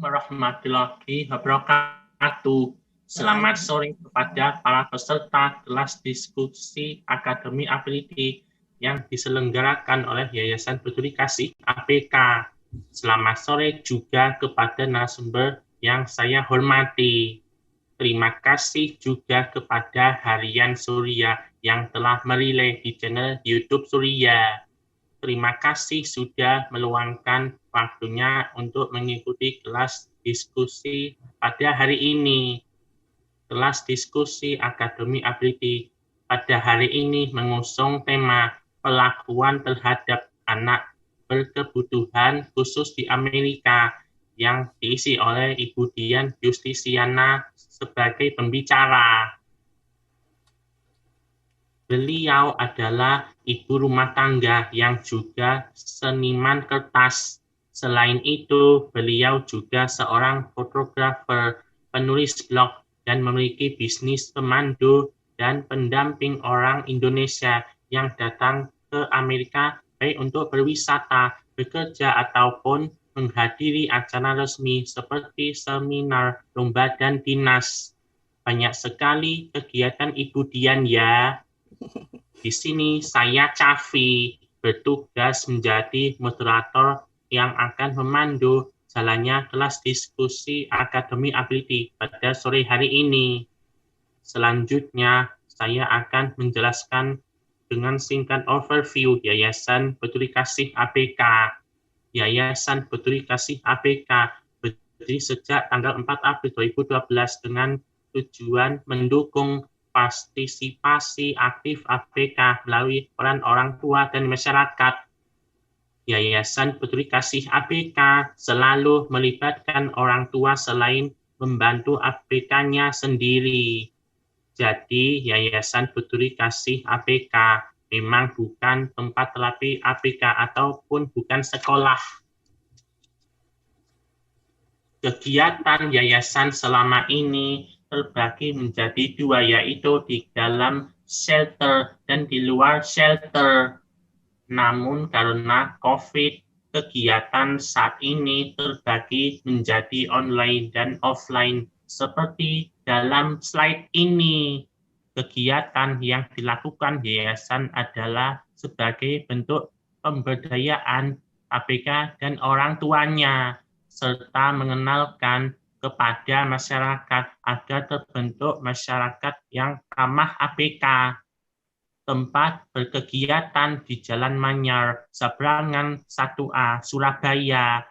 warahmatullahi wabarakatuh. Selamat sore kepada para peserta kelas diskusi Akademi Ability yang diselenggarakan oleh Yayasan Peduli Kasih APK. Selamat sore juga kepada narasumber yang saya hormati. Terima kasih juga kepada Harian Surya yang telah merilai di channel YouTube Surya. Terima kasih sudah meluangkan waktunya untuk mengikuti kelas diskusi pada hari ini. Kelas diskusi Akademi Ability pada hari ini mengusung tema perlakuan terhadap anak berkebutuhan khusus di Amerika yang diisi oleh Ibu Dian Justisiana sebagai pembicara. Beliau adalah ibu rumah tangga yang juga seniman kertas. Selain itu, beliau juga seorang fotografer, penulis blog, dan memiliki bisnis pemandu dan pendamping orang Indonesia yang datang ke Amerika baik untuk berwisata, bekerja, ataupun menghadiri acara resmi seperti seminar, lomba, dan dinas. Banyak sekali kegiatan Ibu Dian ya. Di sini saya Cafi bertugas menjadi moderator yang akan memandu jalannya kelas diskusi Akademi Ability pada sore hari ini. Selanjutnya, saya akan menjelaskan dengan singkat overview Yayasan Peduli Kasih APK. Yayasan Peduli Kasih APK berdiri sejak tanggal 4 April 2012 dengan tujuan mendukung partisipasi aktif APK melalui peran orang tua dan masyarakat. Yayasan Peduli Kasih APK selalu melibatkan orang tua selain membantu APK-nya sendiri. Jadi, Yayasan Peduli Kasih APK memang bukan tempat terapi APK ataupun bukan sekolah. Kegiatan yayasan selama ini terbagi menjadi dua, yaitu di dalam shelter dan di luar shelter. Namun karena COVID, kegiatan saat ini terbagi menjadi online dan offline. Seperti dalam slide ini, kegiatan yang dilakukan yayasan adalah sebagai bentuk pemberdayaan APK dan orang tuanya, serta mengenalkan kepada masyarakat agar terbentuk masyarakat yang ramah APK. Tempat berkegiatan di Jalan Manyar, Sabrangan 1A, Surabaya,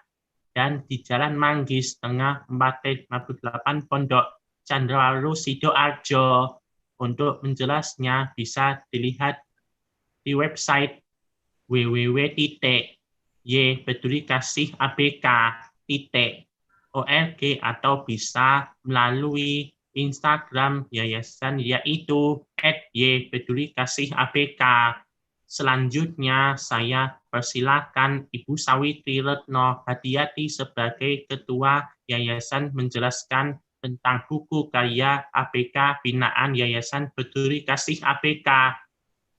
dan di Jalan Manggis, Tengah 458 Pondok, Candrawaru, Sidoarjo. Untuk menjelasnya bisa dilihat di website www.ypedulikasihapk.org atau bisa melalui Instagram yayasan yaitu @ypedulikasihapk. Selanjutnya saya persilakan Ibu Sawitri Retno Hadiati sebagai Ketua Yayasan menjelaskan tentang buku karya APK binaan Yayasan Peduli Kasih APK.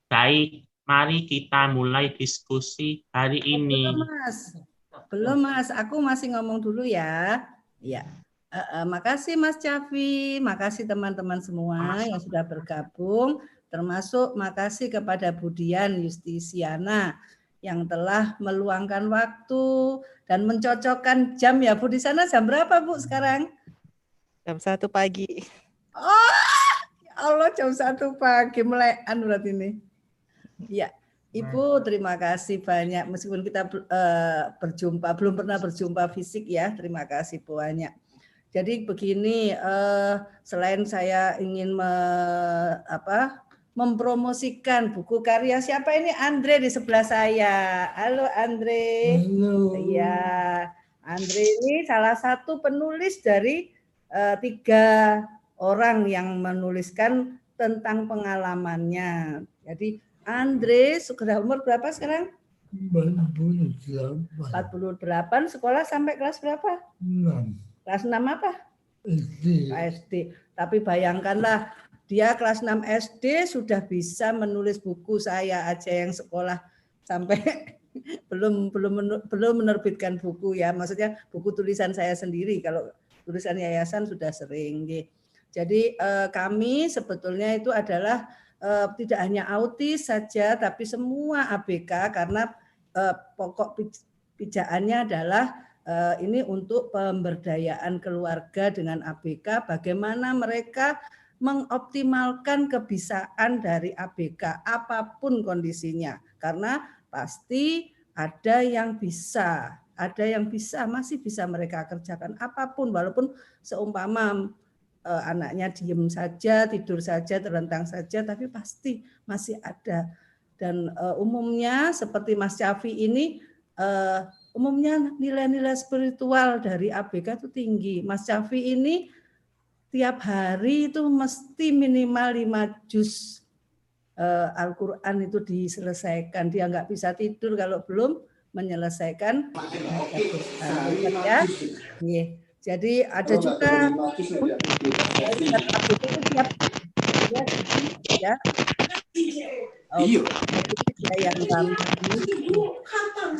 Baik, mari kita mulai diskusi hari ini. Belum Mas, aku masih ngomong dulu ya. Ya, makasih Mas Cafi, makasih teman-teman semua yang sudah bergabung, termasuk makasih kepada Bu Dian Justisiana yang telah meluangkan waktu dan mencocokkan jam ya Bu. Di sana jam berapa Bu sekarang? Jam 1 pagi. Oh, ya Allah jam 1 pagi mulai anurat ini. Ya, Ibu terima kasih banyak meskipun kita belum pernah berjumpa fisik ya. Terima kasih banyak. Jadi begini, selain saya ingin mempromosikan buku karya siapa ini Andre di sebelah saya. Halo Andre. Halo. Iya, Andre ini salah satu penulis dari 3 orang yang menuliskan tentang pengalamannya. Jadi Andre sudah umur berapa sekarang? 48. 48, sekolah sampai kelas berapa? 6. Kelas 6 apa? SD. SD. Tapi bayangkanlah, dia kelas 6 SD sudah bisa menulis buku saya aja yang sekolah sampai belum menerbitkan buku ya, maksudnya buku tulisan saya sendiri. Kalau tulisan yayasan sudah sering. Jadi kami sebetulnya itu adalah tidak hanya autis saja, tapi semua ABK, karena pokok pijakannya adalah ini untuk pemberdayaan keluarga dengan ABK, bagaimana mereka mengoptimalkan kebiasaan dari ABK apapun kondisinya, karena pasti ada yang bisa masih bisa mereka kerjakan apapun, walaupun seumpama anaknya diem saja, tidur saja, terlentang saja, tapi pasti masih ada. Dan umumnya seperti Mas Syafi ini, umumnya nilai-nilai spiritual dari ABK itu tinggi. Mas Syafi ini tiap hari itu mesti minimal 5 juz Al-Quran itu diselesaikan. Dia nggak bisa tidur kalau belum menyelesaikan ya. Jadi ada juga ya.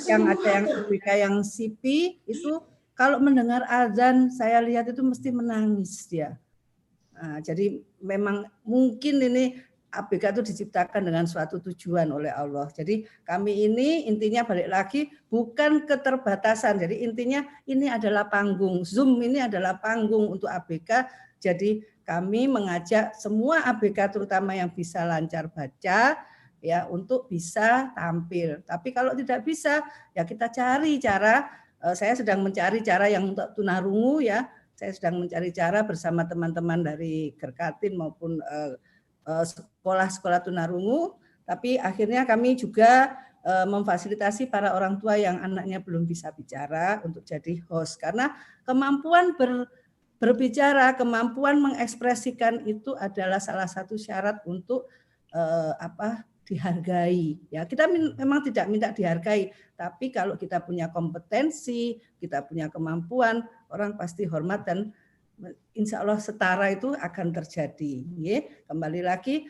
Yang ada yang ABK yang CP itu kalau mendengar azan saya lihat itu mesti menangis dia. Nah, jadi memang mungkin ini ABK itu diciptakan dengan suatu tujuan oleh Allah. Jadi kami ini intinya balik lagi bukan keterbatasan. Jadi intinya ini adalah panggung. Zoom ini adalah panggung untuk ABK. Jadi kami mengajak semua ABK terutama yang bisa lancar baca ya untuk bisa tampil. Tapi kalau tidak bisa ya kita cari cara. Saya sedang mencari cara yang untuk tunarungu ya. Saya sedang mencari cara bersama teman-teman dari Gerkatin maupun sekolah-sekolah tunarungu, tapi akhirnya kami juga memfasilitasi para orang tua yang anaknya belum bisa bicara untuk jadi host, karena kemampuan berbicara, kemampuan mengekspresikan itu adalah salah satu syarat untuk dihargai. Ya, kita memang tidak minta dihargai, tapi kalau kita punya kompetensi, kita punya kemampuan, orang pasti hormat dan insya Allah setara itu akan terjadi. Kembali lagi,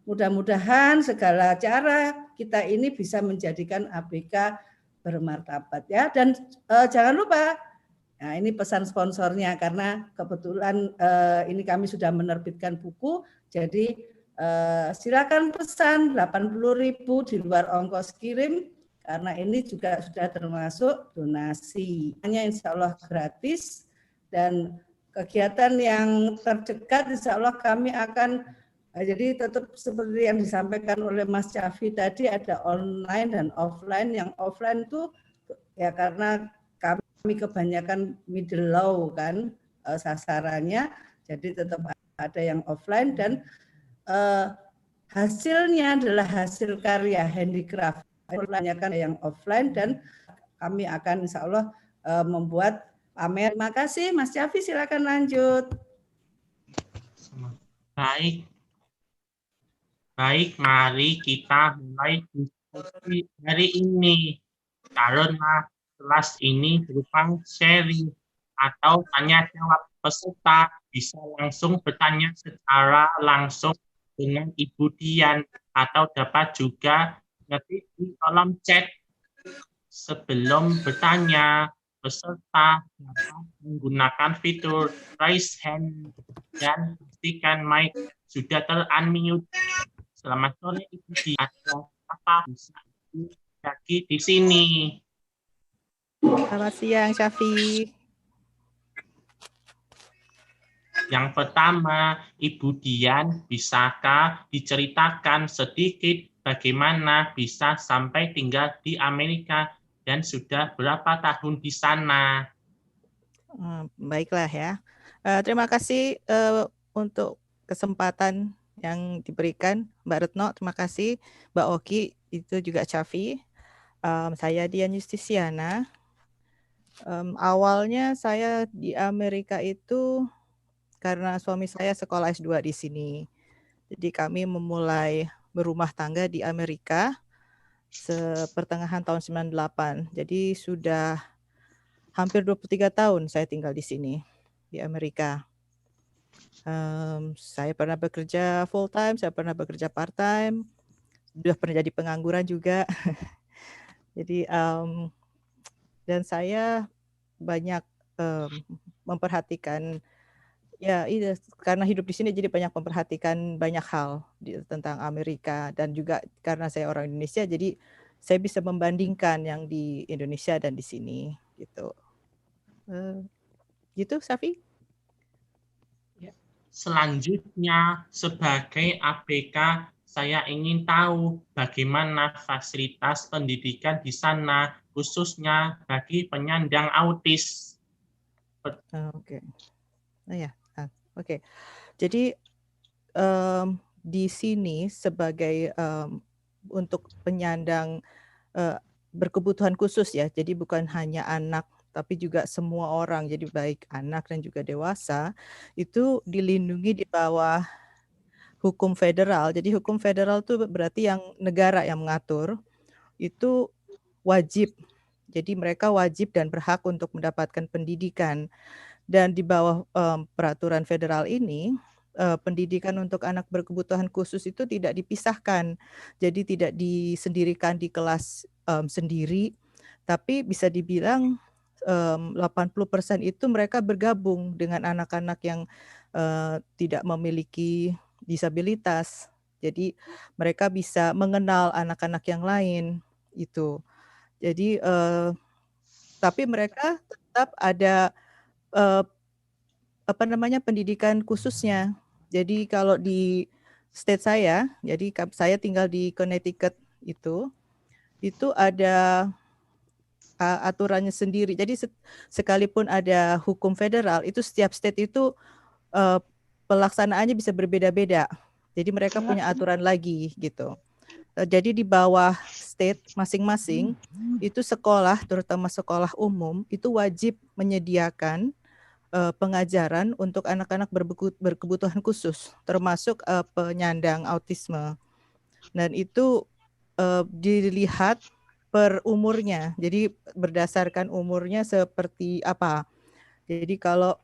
mudah-mudahan segala cara kita ini bisa menjadikan ABK bermartabat ya. Dan jangan lupa, nah ini pesan sponsornya karena kebetulan ini kami sudah menerbitkan buku, jadi silakan pesan 80.000 di luar ongkos kirim. Karena ini juga sudah termasuk donasi. Hanya insya Allah gratis dan kegiatan yang terdekat insya Allah kami akan jadi tetap seperti yang disampaikan oleh Mas Syafi tadi ada online dan offline. Yang offline itu ya karena kami kebanyakan middle low kan sasarannya, jadi tetap ada yang offline dan hasilnya adalah hasil karya handicraft. Kebanyakan yang offline dan kami akan insya Allah membuat pamer. Terima kasih Mas Syafi, silakan lanjut. Baik, mari kita mulai diskusi hari ini. Karena kelas ini berupa sharing atau tanya jawab, peserta bisa langsung bertanya secara langsung dengan Ibu Dian atau dapat juga ngetik di kolom chat. Sebelum bertanya, peserta dapat menggunakan fitur raise hand dan pastikan mic sudah ter-unmute. Selamat sore Ibu Dian. Ada apa bisa lagi di sini? Selamat siang, Syafi. Yang pertama, Ibu Dian, bisakah diceritakan sedikit bagaimana bisa sampai tinggal di Amerika dan sudah berapa tahun di sana? Baiklah ya. Terima kasih untuk kesempatan yang diberikan Mbak Retno. Terima kasih Mbak Oki, itu juga Syafi. Saya Dian Justisiana. Awalnya saya di Amerika itu karena suami saya sekolah S2 di sini. Jadi kami memulai berumah tangga di Amerika sepertengahan tahun 98. Jadi sudah hampir 23 tahun saya tinggal di sini, di Amerika. Saya pernah bekerja full time, saya pernah bekerja part time, sudah pernah jadi pengangguran juga. Jadi dan saya banyak memperhatikan ya iya karena hidup di sini jadi banyak memperhatikan banyak hal tentang Amerika dan juga karena saya orang Indonesia jadi saya bisa membandingkan yang di Indonesia dan di sini gitu. Gitu Safi? Selanjutnya, sebagai ABK, saya ingin tahu bagaimana fasilitas pendidikan di sana, khususnya bagi penyandang autis. Oke. Nah ya, oke. Jadi di sini sebagai untuk penyandang berkebutuhan khusus ya, jadi bukan hanya anak tapi juga semua orang, jadi baik anak dan juga dewasa itu dilindungi di bawah hukum federal. Jadi hukum federal itu berarti yang negara yang mengatur itu wajib. Jadi mereka wajib dan berhak untuk mendapatkan pendidikan. Dan di bawah peraturan federal ini pendidikan untuk anak berkebutuhan khusus itu tidak dipisahkan. Jadi tidak disendirikan di kelas sendiri, tapi bisa dibilang 80% itu mereka bergabung dengan anak-anak yang tidak memiliki disabilitas. Jadi mereka bisa mengenal anak-anak yang lain itu. Jadi tapi mereka tetap ada pendidikan khususnya. Jadi kalau di state saya, jadi saya tinggal di Connecticut itu ada aturannya sendiri. Jadi sekalipun ada hukum federal, itu setiap state itu pelaksanaannya bisa berbeda-beda. Jadi mereka punya aturan lagi gitu. Jadi di bawah state masing-masing itu sekolah, terutama sekolah umum, itu wajib menyediakan pengajaran untuk anak-anak berkebutuhan khusus, termasuk penyandang autisme. Dan itu dilihat per umurnya. Jadi berdasarkan umurnya seperti apa. Jadi kalau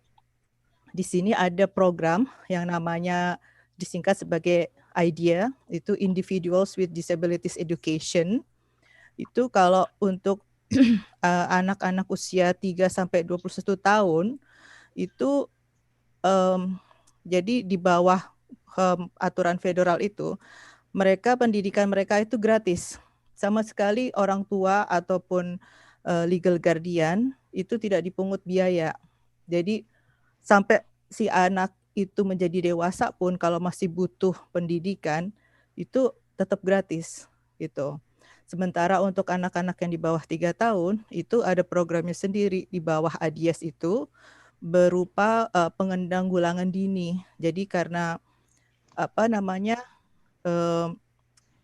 di sini ada program yang namanya disingkat sebagai IDEA, itu Individuals with Disabilities Education. Itu kalau untuk anak-anak usia 3 sampai 21 tahun itu jadi di bawah aturan federal itu pendidikan mereka itu gratis. Sama sekali orang tua ataupun legal guardian itu tidak dipungut biaya. Jadi sampai si anak itu menjadi dewasa pun kalau masih butuh pendidikan itu tetap gratis gitu. Sementara untuk anak-anak yang di bawah 3 tahun itu ada programnya sendiri di bawah ADIAS itu berupa pengendanggulangan dini. Jadi karena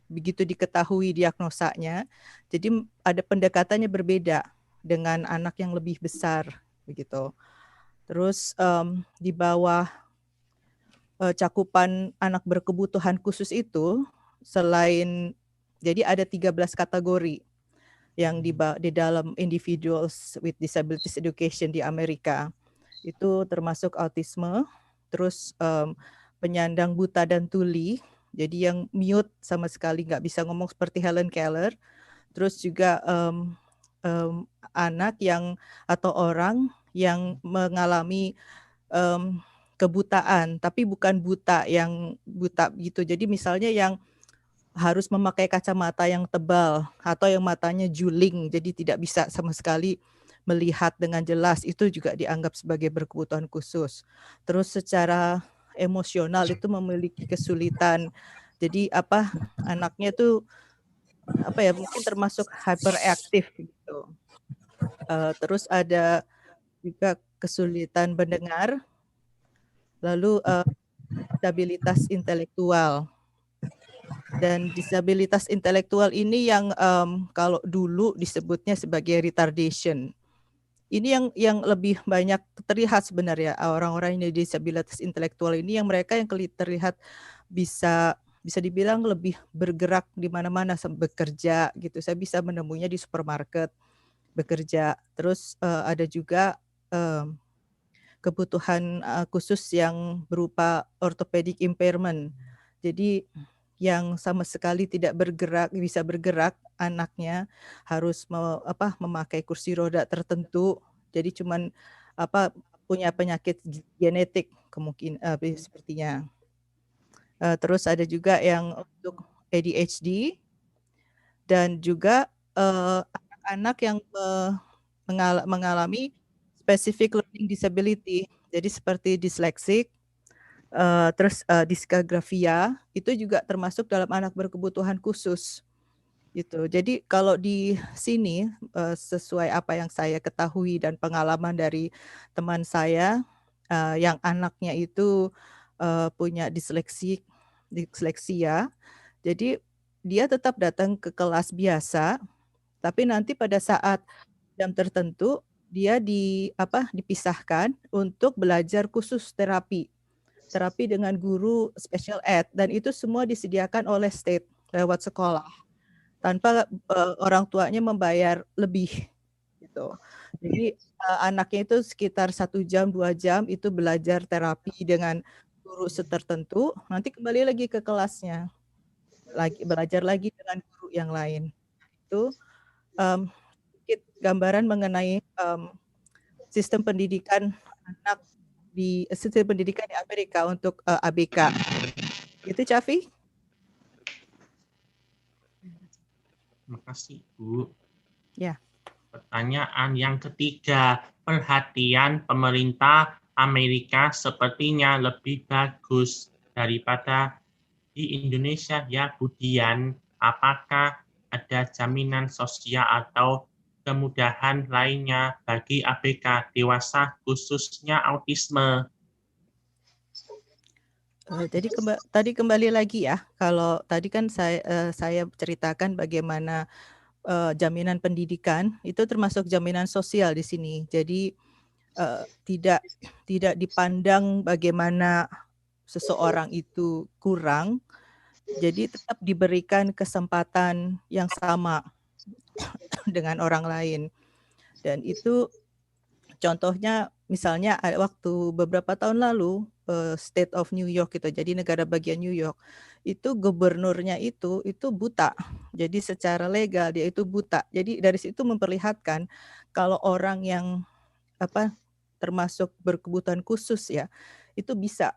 begitu diketahui diagnosanya, jadi ada pendekatannya berbeda dengan anak yang lebih besar begitu. Terus di bawah cakupan anak berkebutuhan khusus itu selain jadi ada 13 kategori yang di dalam Individuals with Disabilities Education di Amerika. Itu termasuk autisme, terus penyandang buta dan tuli, jadi yang mute sama sekali nggak bisa ngomong seperti Helen Keller, terus juga anak yang atau orang yang mengalami kebutaan, tapi bukan buta yang buta gitu. Jadi misalnya yang harus memakai kacamata yang tebal atau yang matanya juling, jadi tidak bisa sama sekali melihat dengan jelas, itu juga dianggap sebagai berkebutuhan khusus. Terus secara emosional itu memiliki kesulitan. Jadi anaknya tuh mungkin termasuk hyperaktif gitu. Terus ada juga kesulitan mendengar, lalu disabilitas intelektual. Dan disabilitas intelektual ini yang kalau dulu disebutnya sebagai retardation. Ini yang lebih banyak terlihat sebenarnya orang-orang yang disabilitas intelektual ini yang mereka yang terlihat bisa dibilang lebih bergerak di mana-mana bekerja gitu. Saya bisa menemuinya di supermarket bekerja. Terus ada juga kebutuhan khusus yang berupa orthopedic impairment. Jadi yang sama sekali tidak bisa bergerak, anaknya harus memakai kursi roda tertentu. Jadi cuman punya penyakit genetik kemungkinan sepertinya. Terus ada juga yang untuk ADHD dan juga anak-anak yang mengalami specific learning disability. Jadi seperti disleksik, terus disgrafia itu juga termasuk dalam anak berkebutuhan khusus. Gitu. Jadi kalau di sini sesuai apa yang saya ketahui dan pengalaman dari teman saya yang anaknya itu punya disleksia, jadi dia tetap datang ke kelas biasa, tapi nanti pada saat jam tertentu dia dipisahkan untuk belajar khusus terapi dengan guru special ed, dan itu semua disediakan oleh state lewat sekolah tanpa orang tuanya membayar lebih gitu. Jadi anaknya itu sekitar 1 jam 2 jam itu belajar terapi dengan guru tertentu, nanti kembali lagi ke kelasnya, belajar lagi dengan guru yang lain. Itu sedikit gambaran mengenai sistem pendidikan di Amerika untuk ABK. Itu Cafi. Terima kasih, Bu. Ya. Pertanyaan yang ketiga, perhatian pemerintah Amerika sepertinya lebih bagus daripada di Indonesia ya, Bu Dian. Apakah ada jaminan sosial atau kemudahan lainnya bagi ABK dewasa khususnya autisme? Jadi tadi kembali lagi ya, kalau tadi kan saya ceritakan bagaimana jaminan pendidikan itu termasuk jaminan sosial di sini. Jadi tidak dipandang bagaimana seseorang itu kurang, jadi tetap diberikan kesempatan yang sama dengan orang lain. Dan itu contohnya misalnya waktu beberapa tahun lalu State of New York gitu, jadi negara bagian New York, itu gubernurnya itu buta. Jadi secara legal dia itu buta. Jadi dari situ memperlihatkan kalau orang yang termasuk berkebutuhan khusus ya, itu bisa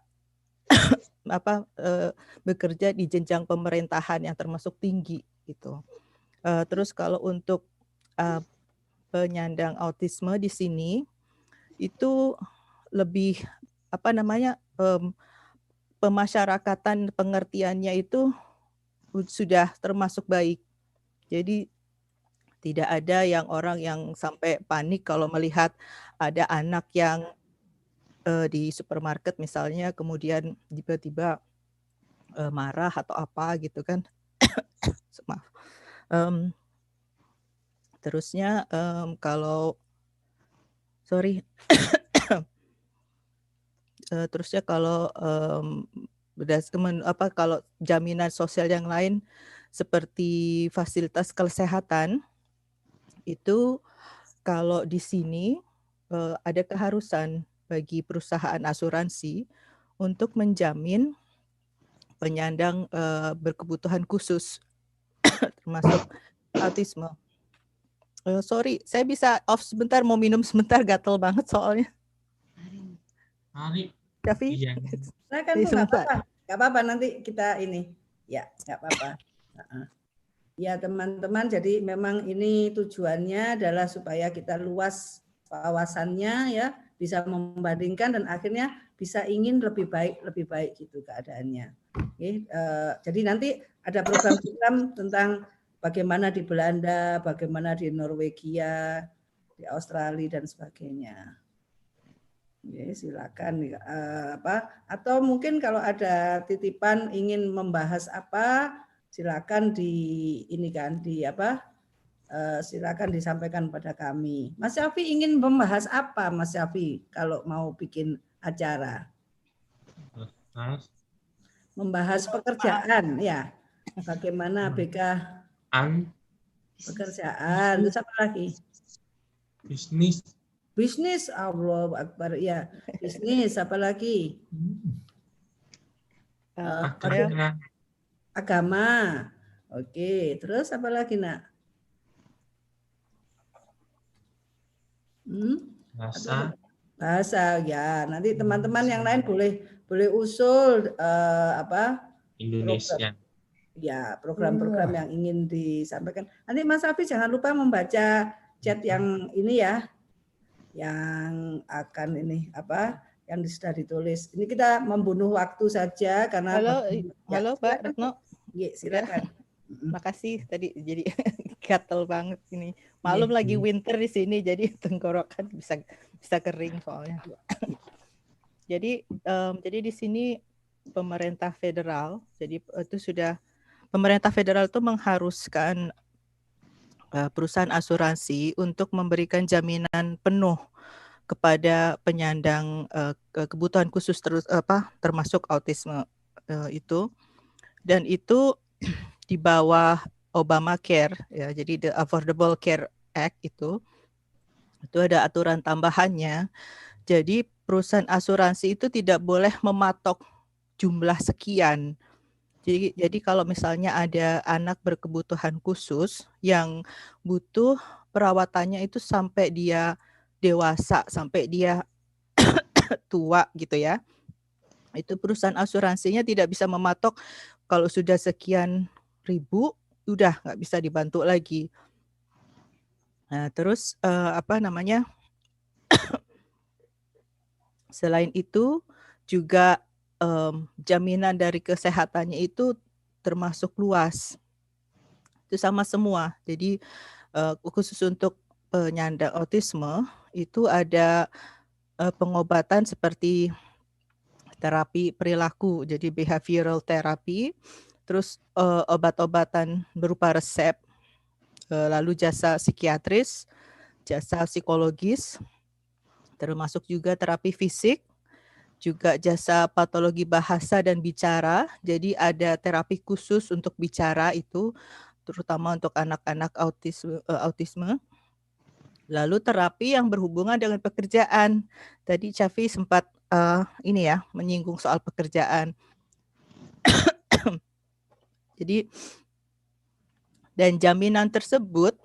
bekerja di jenjang pemerintahan yang termasuk tinggi gitu. Terus kalau untuk penyandang autisme di sini itu lebih pemasyarakatan pengertiannya itu sudah termasuk baik. Jadi tidak ada yang orang yang sampai panik kalau melihat ada anak yang di supermarket misalnya kemudian tiba-tiba marah atau apa gitu kan. Maaf. Terusnya terusnya kalau berdasarkan kalau jaminan sosial yang lain seperti fasilitas kesehatan itu kalau di sini ada keharusan bagi perusahaan asuransi untuk menjamin penyandang berkebutuhan khusus termasuk autisme. Sorry, saya bisa off sebentar, mau minum sebentar, gatel banget soalnya. Mari. Cafi? Iya. Nah kan tuh nggak apa-apa, nanti kita ini. Ya, nggak apa-apa. Ya teman-teman, jadi memang ini tujuannya adalah supaya kita luas wawasannya ya, bisa membandingkan dan akhirnya bisa ingin lebih baik gitu keadaannya. Oke, jadi nanti ada program-program tentang bagaimana di Belanda, bagaimana di Norwegia, di Australia dan sebagainya. Oke, silakan atau mungkin kalau ada titipan ingin membahas apa, silakan silakan disampaikan pada kami. Mas Syafi ingin membahas apa, Mas Syafi, kalau mau bikin acara? Membahas pekerjaan, ya. Bagaimana BK pekerjaan, terus apa lagi? Bisnis, Allah Akbar, ya. Bisnis, apa lagi? agama. Oke, terus apa lagi, Nak? Bahasa. Bahasa ya. Nanti teman-teman yang lain boleh usul Indonesia. program yang ingin disampaikan. Nanti Mas Safi jangan lupa membaca chat yang ini ya, yang akan ini yang sudah ditulis. Ini kita membunuh waktu saja karena halo Mbak Retno. Ya, silakan. Makasih tadi jadi gatel banget ini. Maklum lagi winter di sini jadi tenggorokan bisa kering soalnya. Jadi di sini pemerintah federal pemerintah federal itu mengharuskan perusahaan asuransi untuk memberikan jaminan penuh kepada penyandang kebutuhan khusus termasuk autisme itu, dan itu di bawah Obamacare ya. Jadi the Affordable Care Act itu ada aturan tambahannya. Jadi perusahaan asuransi itu tidak boleh mematok jumlah sekian. Jadi kalau misalnya ada anak berkebutuhan khusus yang butuh perawatannya itu sampai dia dewasa, sampai dia tua gitu ya, itu perusahaan asuransinya tidak bisa mematok kalau sudah sekian ribu udah nggak bisa dibantu lagi. Nah terus selain itu juga jaminan dari kesehatannya itu termasuk luas, itu sama semua. Jadi khusus untuk penyandang autisme itu ada pengobatan seperti terapi perilaku, jadi behavioral therapy, terus obat-obatan berupa resep, lalu jasa psikiatris, jasa psikologis, termasuk juga terapi fisik, juga jasa patologi bahasa dan bicara. Jadi ada terapi khusus untuk bicara itu, terutama untuk anak-anak autisme. Lalu terapi yang berhubungan dengan pekerjaan. Tadi Chafi sempat menyinggung soal pekerjaan. Jadi dan jaminan tersebut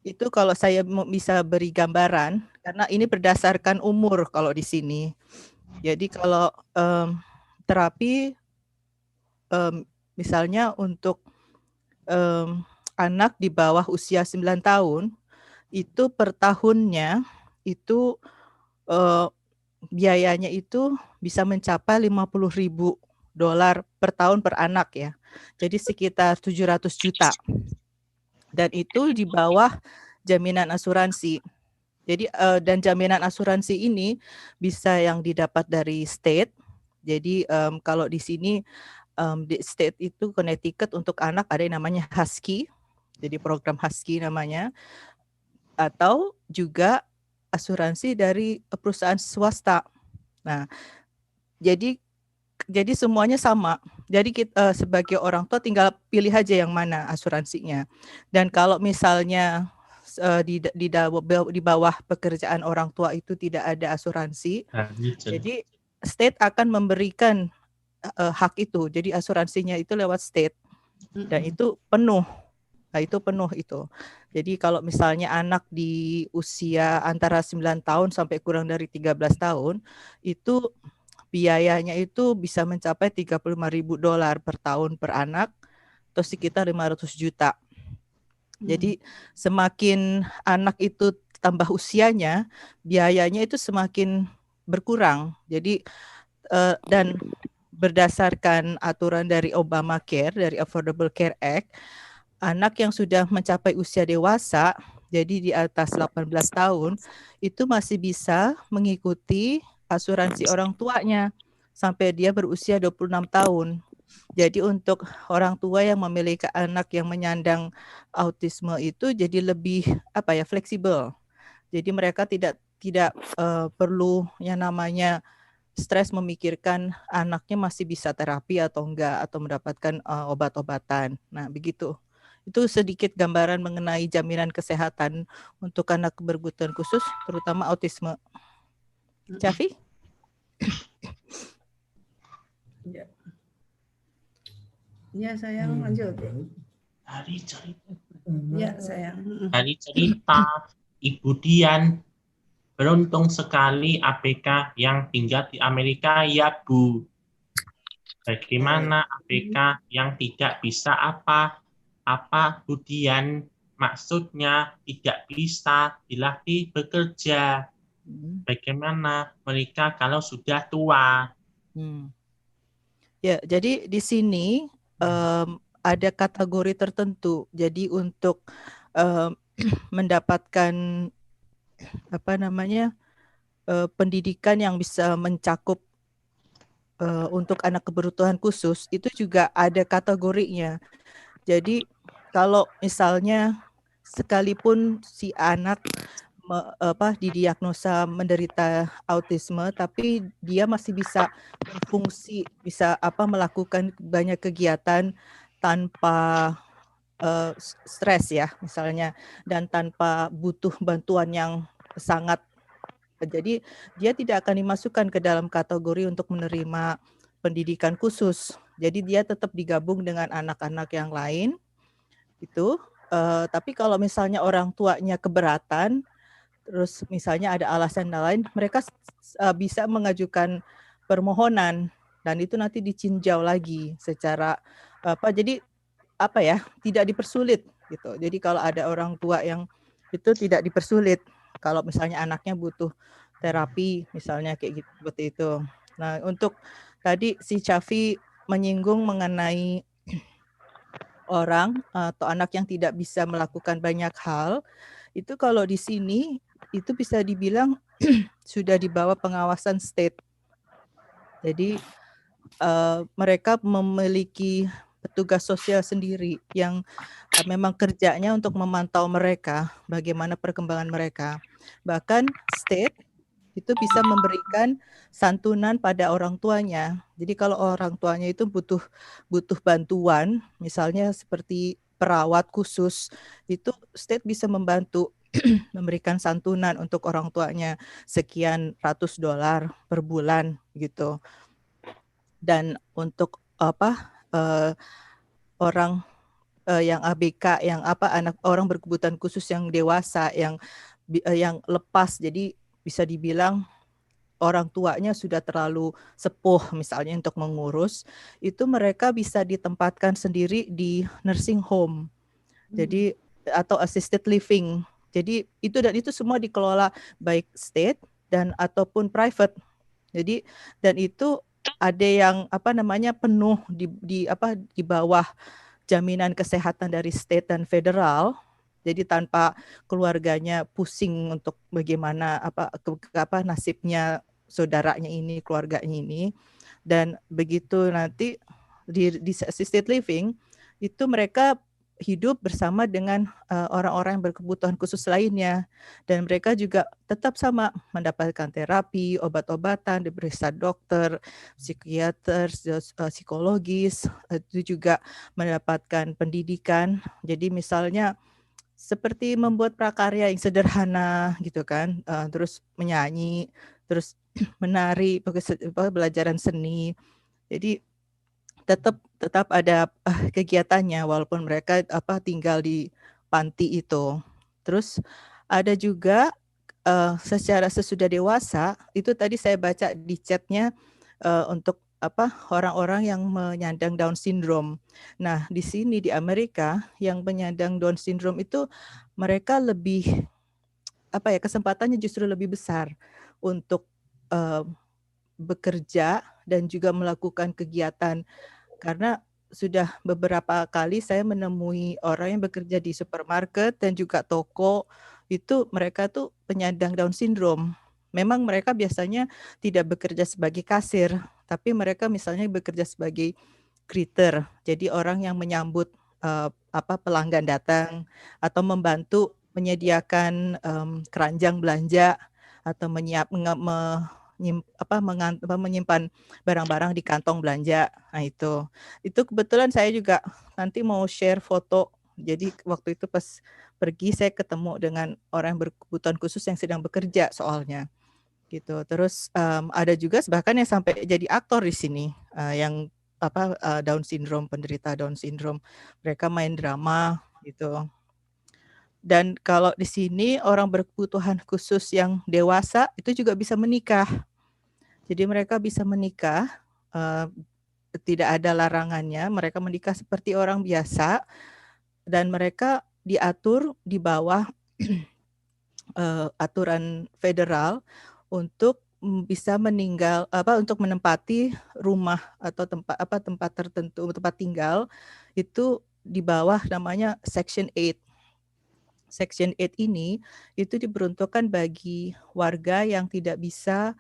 itu kalau saya bisa beri gambaran, karena ini berdasarkan umur kalau di sini. Jadi kalau terapi misalnya untuk anak di bawah usia 9 tahun, itu per tahunnya itu biayanya itu bisa mencapai $50.000 per tahun per anak ya. Jadi sekitar 700 juta. Dan itu di bawah jaminan asuransi. Jadi dan jaminan asuransi ini bisa yang didapat dari state. Jadi kalau di sini di state itu Connecticut untuk anak ada yang namanya Husky. Jadi program Husky namanya. Atau juga asuransi dari perusahaan swasta. Nah, jadi semuanya sama. Jadi kita sebagai orang tua tinggal pilih aja yang mana asuransinya. Dan kalau misalnya di bawah pekerjaan orang tua itu tidak ada asuransi, jadi state akan memberikan hak itu. Jadi asuransinya itu lewat state dan itu penuh. Nah, itu penuh itu. Jadi kalau misalnya anak di usia antara 9 tahun sampai kurang dari 13 tahun, itu biayanya itu bisa mencapai $35.000 per tahun per anak, atau sekitar 500 juta. Jadi semakin anak itu tambah usianya, biayanya itu semakin berkurang. Jadi dan berdasarkan aturan dari Obamacare, dari Affordable Care Act, anak yang sudah mencapai usia dewasa, jadi di atas 18 tahun, itu masih bisa mengikuti asuransi orang tuanya sampai dia berusia 26 tahun. Jadi untuk orang tua yang memiliki anak yang menyandang autisme itu jadi lebih fleksibel. Jadi mereka tidak perlu yang namanya stres memikirkan anaknya masih bisa terapi atau enggak, atau mendapatkan obat-obatan. Nah, begitu. Itu sedikit gambaran mengenai jaminan kesehatan untuk anak berkebutuhan khusus, terutama autisme. Chafi? Ya. Ya sayang, lanjut. Dari cerita Ya sayang. Ibu Dian, beruntung sekali ABK yang tinggal di Amerika ya Bu. Bagaimana ABK yang tidak bisa apa Bu Dian? Maksudnya tidak bisa dilatih bekerja. Bagaimana mereka kalau sudah tua? Ya, jadi di sini ada kategori tertentu. Jadi untuk mendapatkan apa namanya pendidikan yang bisa mencakup untuk anak kebutuhan khusus itu juga ada kategorinya. Jadi kalau misalnya sekalipun si anak didiagnosa menderita autisme, tapi dia masih bisa berfungsi, bisa melakukan banyak kegiatan tanpa stres ya misalnya, dan tanpa butuh bantuan yang sangat. Jadi dia tidak akan dimasukkan ke dalam kategori untuk menerima pendidikan khusus. Jadi dia tetap digabung dengan anak-anak yang lain itu. Tapi kalau misalnya orang tuanya keberatan, terus misalnya ada alasan lain, mereka bisa mengajukan permohonan dan itu nanti ditinjau lagi secara jadi tidak dipersulit gitu. Jadi kalau ada orang tua yang itu tidak dipersulit. Kalau misalnya anaknya butuh terapi misalnya kayak gitu, seperti itu. Nah, untuk tadi si Chafi menyinggung mengenai orang atau anak yang tidak bisa melakukan banyak hal, itu kalau di sini itu bisa dibilang sudah di bawah pengawasan state. Jadi mereka memiliki petugas sosial sendiri yang memang kerjanya untuk memantau mereka, bagaimana perkembangan mereka. Bahkan state itu bisa memberikan santunan pada orang tuanya. Jadi kalau orang tuanya itu butuh bantuan, misalnya seperti perawat khusus, itu state bisa membantu memberikan santunan untuk orang tuanya sekian ratus dolar per bulan gitu. Dan untuk orang yang ABK, yang anak orang berkebutuhan khusus yang dewasa, yang lepas, jadi bisa dibilang orang tuanya sudah terlalu sepuh misalnya untuk mengurus, itu mereka bisa ditempatkan sendiri di nursing home. Jadi atau assisted living. Jadi itu semua dikelola baik state dan ataupun private. Jadi dan itu ada yang penuh di bawah jaminan kesehatan dari state dan federal. Jadi tanpa keluarganya pusing untuk bagaimana nasibnya saudaranya ini, keluarganya ini. Dan begitu nanti di assisted living itu mereka hidup bersama dengan orang-orang yang berkebutuhan khusus lainnya, dan mereka juga tetap sama mendapatkan terapi, obat-obatan, diperiksa dokter, psikiater, psikologis, itu juga mendapatkan pendidikan. Jadi misalnya seperti membuat prakarya yang sederhana gitu kan, terus menyanyi, terus menari, pelajaran seni. Jadi tetap ada kegiatannya walaupun mereka tinggal di panti itu. Terus ada juga secara sesudah dewasa, itu tadi saya baca di chatnya untuk orang-orang yang menyandang Down syndrome. Nah, di sini di Amerika yang penyandang Down syndrome itu mereka lebih kesempatannya justru lebih besar untuk bekerja dan juga melakukan kegiatan, karena sudah beberapa kali saya menemui orang yang bekerja di supermarket dan juga toko, itu mereka tuh penyandang Down syndrome. Memang mereka biasanya tidak bekerja sebagai kasir, tapi mereka misalnya bekerja sebagai greeter. Jadi orang yang menyambut pelanggan datang atau membantu menyediakan keranjang belanja atau menyimpan barang-barang di kantong belanja. Nah itu kebetulan saya juga nanti mau share foto. Jadi waktu itu pas pergi saya ketemu dengan orang yang berkebutuhan khusus yang sedang bekerja soalnya gitu. Terus ada juga bahkan yang sampai jadi aktor di sini yang Down syndrome, penderita Down syndrome. Mereka main drama gitu. Dan kalau di sini orang berkebutuhan khusus yang dewasa itu juga bisa menikah. Jadi mereka bisa menikah, tidak ada larangannya. Mereka menikah seperti orang biasa dan mereka diatur di bawah aturan federal untuk bisa untuk menempati rumah atau tempat tertentu, tempat tinggal itu di bawah namanya Section 8. Section 8 ini itu diperuntukkan bagi warga yang tidak bisa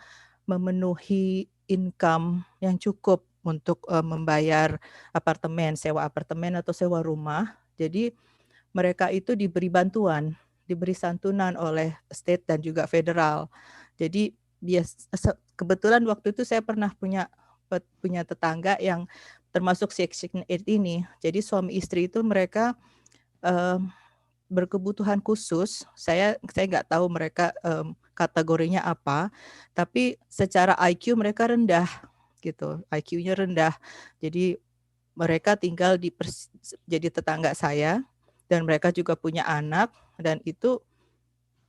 memenuhi income yang cukup untuk membayar sewa apartemen atau sewa rumah. Jadi mereka itu diberi bantuan, diberi santunan oleh state dan juga federal. Jadi kebetulan waktu itu saya pernah punya tetangga yang termasuk Section 8 ini. Jadi suami istri itu mereka berkebutuhan khusus. Saya nggak tahu mereka kategorinya apa, tapi secara IQ mereka rendah gitu. IQ-nya rendah. Jadi mereka tinggal jadi tetangga saya dan mereka juga punya anak dan itu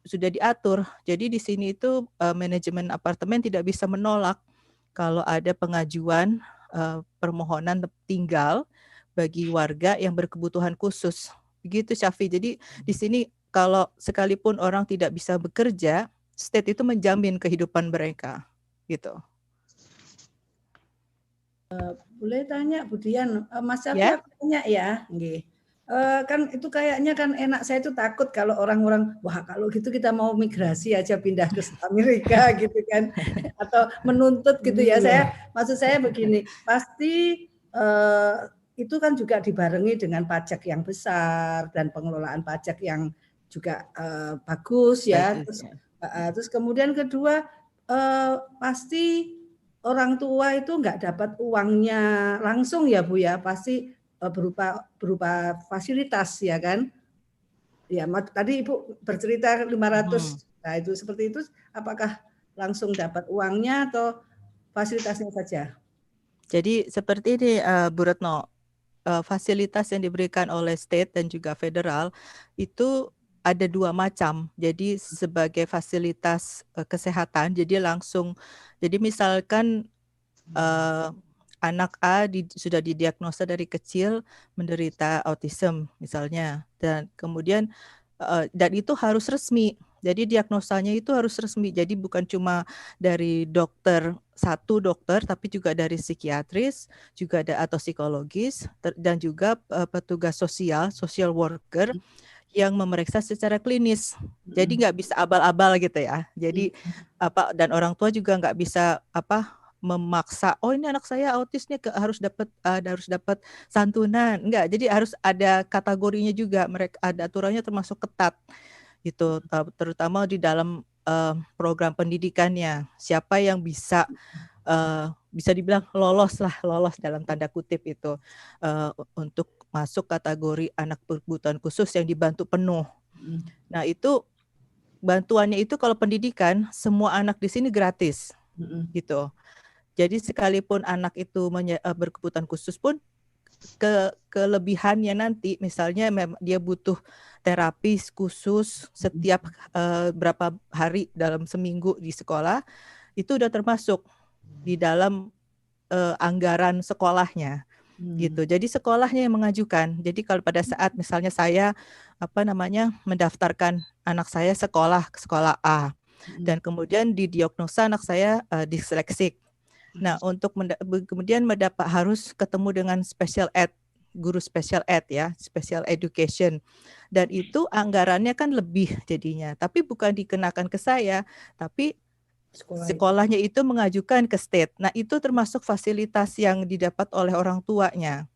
sudah diatur. Jadi di sini itu manajemen apartemen tidak bisa menolak kalau ada pengajuan permohonan tinggal bagi warga yang berkebutuhan khusus. Begitu Syafi. Jadi di sini kalau sekalipun orang tidak bisa bekerja, state itu menjamin kehidupan mereka. Gitu. Boleh tanya Bu Dian, Mas Syafi Ya? aku tanya ya, nggih. Kan itu kayaknya kan enak, saya itu takut kalau orang-orang wah kalau gitu kita mau migrasi aja pindah ke Amerika gitu kan atau menuntut gitu ya. Maksud saya begini, pasti itu kan juga dibarengi dengan pajak yang besar dan pengelolaan pajak yang juga bagus ya. Terus kemudian kedua pasti orang tua itu nggak dapat uangnya langsung ya Bu ya, pasti berupa fasilitas ya kan. Ya, tadi Ibu bercerita 500. Nah, itu seperti itu apakah langsung dapat uangnya atau fasilitasnya saja? Jadi seperti ini Bu Retno, fasilitas yang diberikan oleh state dan juga federal itu ada dua macam. Jadi sebagai fasilitas kesehatan, jadi misalkan anak A sudah didiagnosa dari kecil menderita autism misalnya, dan kemudian dan itu harus resmi. Jadi diagnosanya itu harus resmi. Jadi bukan cuma dari satu dokter, tapi juga dari psikiatris, juga ada atau psikologis, dan juga petugas social worker yang memeriksa secara klinis. Jadi nggak bisa abal-abal gitu ya. Jadi dan orang tua juga nggak bisa memaksa, oh ini anak saya autisnya harus dapat santunan. Enggak, jadi harus ada kategorinya juga. Mereka ada aturannya termasuk ketat gitu, terutama di dalam program pendidikannya. Siapa yang bisa dibilang lolos dalam tanda kutip itu untuk masuk kategori anak berkebutuhan khusus yang dibantu penuh. Nah itu bantuannya itu kalau pendidikan semua anak di sini gratis gitu. Jadi sekalipun anak itu berkebutuhan khusus pun kelebihannya nanti misalnya dia butuh terapi khusus setiap berapa hari dalam seminggu di sekolah, itu udah termasuk di dalam anggaran sekolahnya gitu. Jadi sekolahnya yang mengajukan. Jadi kalau pada saat misalnya saya mendaftarkan anak saya ke sekolah A dan kemudian didiagnosa anak saya disleksik. Nah, untuk kemudian harus ketemu dengan guru special ed ya, special education. Dan itu anggarannya kan lebih jadinya, tapi bukan dikenakan ke saya, tapi sekolahnya itu mengajukan ke state. Nah, itu termasuk fasilitas yang didapat oleh orang tuanya.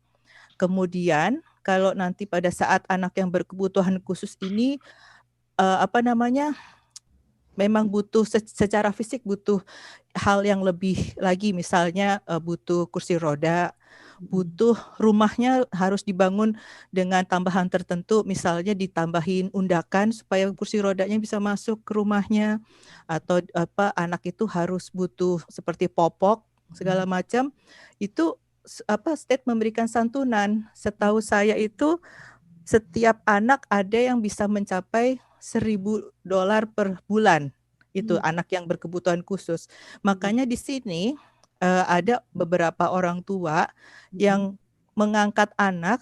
Kemudian, kalau nanti pada saat anak yang berkebutuhan khusus ini memang butuh secara fisik butuh hal yang lebih lagi, misalnya butuh kursi roda, butuh rumahnya harus dibangun dengan tambahan tertentu, misalnya ditambahin undakan supaya kursi rodanya bisa masuk ke rumahnya, atau anak itu harus butuh seperti popok segala macam, itu state memberikan santunan. Setahu saya itu setiap anak ada yang bisa mencapai $1.000 per bulan. Itu anak yang berkebutuhan khusus. Makanya di sini ada beberapa orang tua yang mengangkat anak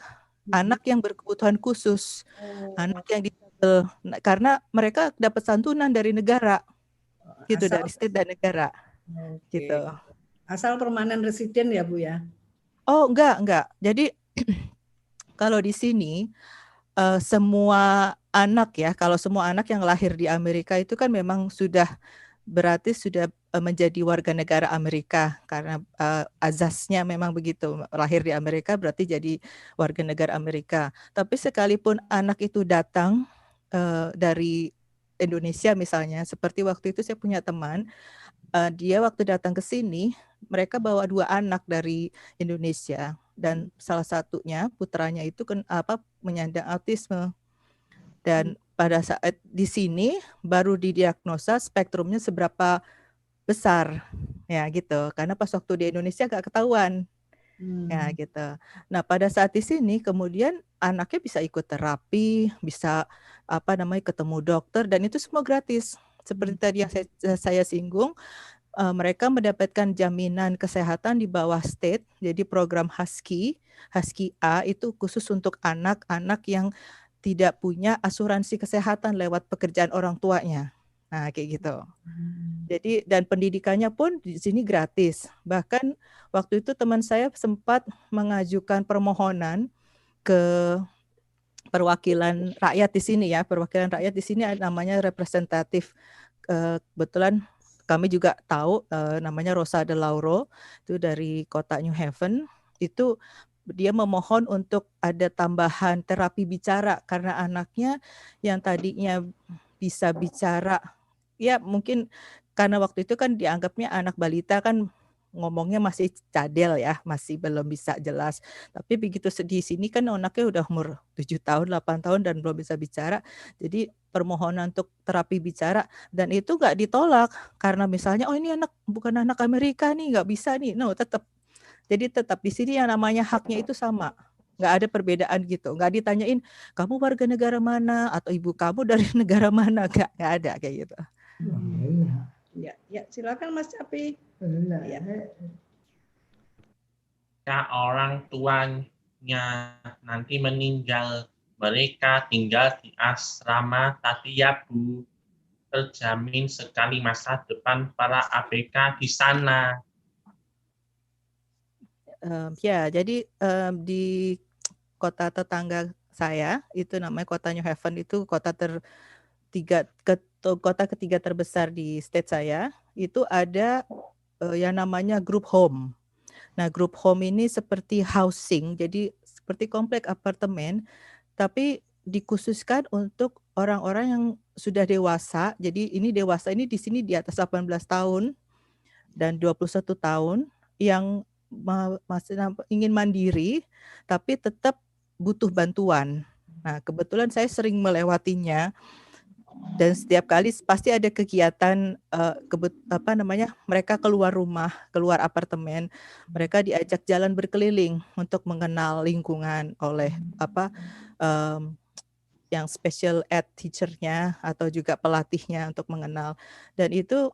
yang berkebutuhan khusus, anak yang disabel, karena mereka dapat santunan dari negara, gitu, dari state dan negara, gitu. Asal permanen residen ya Bu ya? Oh enggak. Jadi kalau di sini semua anak ya, kalau semua anak yang lahir di Amerika itu kan memang berarti sudah menjadi warga negara Amerika, karena azasnya memang begitu, lahir di Amerika berarti jadi warga negara Amerika. Tapi sekalipun anak itu datang dari Indonesia misalnya, seperti waktu itu saya punya teman, dia waktu datang ke sini, mereka bawa 2 anak dari Indonesia, dan salah satunya putranya itu menyandang autisme. Dan pada saat di sini baru didiagnosa spektrumnya seberapa besar, ya gitu. Karena pas waktu di Indonesia nggak ketahuan, ya gitu. Nah pada saat di sini kemudian anaknya bisa ikut terapi, bisa ketemu dokter, dan itu semua gratis. Seperti tadi yang saya singgung, mereka mendapatkan jaminan kesehatan di bawah state. Jadi program Husky A itu khusus untuk anak-anak yang tidak punya asuransi kesehatan lewat pekerjaan orang tuanya. Nah, kayak gitu. Jadi dan pendidikannya pun di sini gratis. Bahkan waktu itu teman saya sempat mengajukan permohonan ke perwakilan rakyat di sini ya. Perwakilan rakyat di sini namanya representatif. Kebetulan kami juga tahu namanya Rosa De Lauro, itu dari kota New Haven. Itu dia memohon untuk ada tambahan terapi bicara karena anaknya yang tadinya bisa bicara, ya mungkin karena waktu itu kan dianggapnya anak balita kan ngomongnya masih cadel ya, masih belum bisa jelas. Tapi begitu di sini kan anaknya udah umur 7 tahun, 8 tahun dan belum bisa bicara. Jadi permohonan untuk terapi bicara, dan itu nggak ditolak karena misalnya ini anak bukan anak Amerika nih, nggak bisa nih. No, tetap. Jadi tetap di sini yang namanya haknya itu sama. Nggak ada perbedaan gitu. Nggak ditanyain kamu warga negara mana atau ibu kamu dari negara mana. Nggak ada kayak gitu. Ya, silakan Mas Capi. Ya. Orang tuanya nanti meninggal, mereka tinggal di asrama, tapi ya Bu, terjamin sekali masa depan para ABK di sana. Ya, jadi di kota tetangga saya itu namanya kota New Haven, itu kota ketiga terbesar di state saya. Itu ada yang namanya group home. Nah, group home ini seperti housing, jadi seperti komplek apartemen, tapi dikhususkan untuk orang-orang yang sudah dewasa. Jadi ini dewasa ini di sini di atas 18 tahun dan 21 tahun yang masih ingin mandiri tapi tetap butuh bantuan. Nah, kebetulan saya sering melewatinya. Dan setiap kali pasti ada kegiatan mereka keluar rumah, keluar apartemen, mereka diajak jalan berkeliling untuk mengenal lingkungan oleh yang special ed teacher-nya atau juga pelatihnya untuk mengenal. Dan itu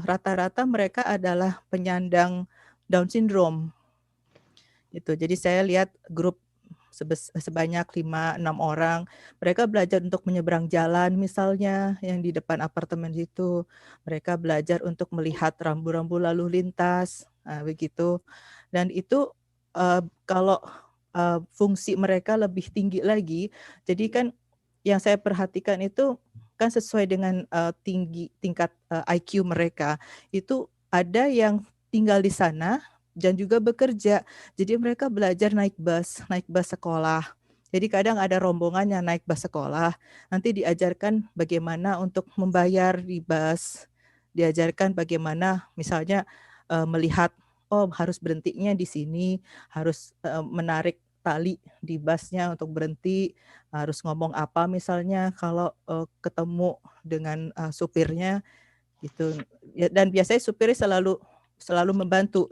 rata-rata mereka adalah penyandang Down syndrome. Gitu. Jadi saya lihat grup sebanyak 5-6 orang. Mereka belajar untuk menyeberang jalan misalnya yang di depan apartemen itu. Mereka belajar untuk melihat rambu-rambu lalu lintas, begitu. Dan itu kalau fungsi mereka lebih tinggi lagi. Jadi kan yang saya perhatikan itu kan sesuai dengan tingkat IQ mereka. Itu ada yang tinggal di sana dan juga bekerja. Jadi mereka belajar naik bus sekolah. Jadi kadang ada rombongan yang naik bus sekolah, nanti diajarkan bagaimana untuk membayar di bus, diajarkan bagaimana misalnya melihat, harus berhentinya di sini, harus menarik tali di busnya untuk berhenti, harus ngomong apa misalnya kalau ketemu dengan supirnya gitu. Dan biasanya supirnya selalu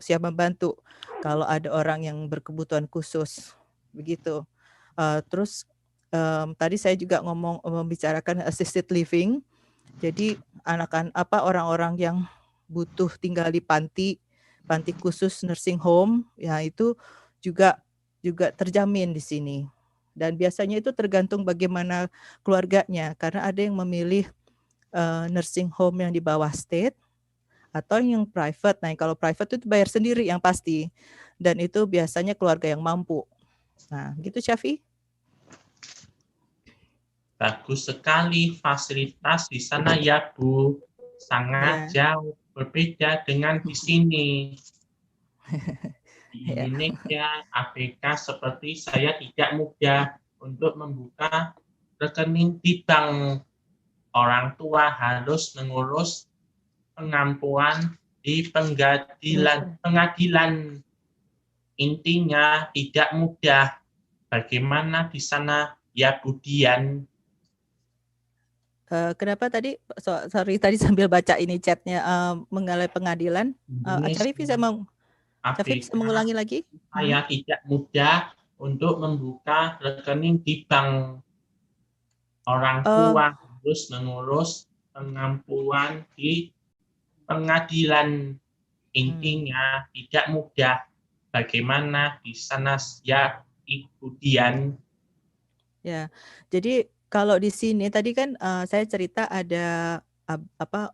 siap membantu kalau ada orang yang berkebutuhan khusus begitu. Terus tadi saya juga membicarakan assisted living. Jadi orang-orang yang butuh tinggal di panti khusus nursing home, ya itu juga terjamin di sini. Dan biasanya itu tergantung bagaimana keluarganya, karena ada yang memilih nursing home yang di bawah state atau yang private. Nah, kalau private itu bayar sendiri yang pasti. Dan itu biasanya keluarga yang mampu. Nah, gitu Syafi. Bagus sekali fasilitas di sana ya Bu. Sangat jauh berbeda dengan di sini. Di Indonesia, ABK seperti saya tidak mudah untuk membuka rekening di bank. Orang tua harus mengurus pengampuan di pengadilan. Intinya tidak mudah. Bagaimana di sana ya Bu Dian? Kenapa tadi? Sorry, tadi sambil baca ini chatnya mengenai pengadilan. Syafi bisa mengulangi lagi? Saya tidak mudah untuk membuka rekening di bank. Orang tua harus mengurus pengampuan di pengadilan. Intinya tidak mudah. Bagaimana di sana ya Ibu Dian? Ya, jadi kalau di sini tadi kan saya cerita ada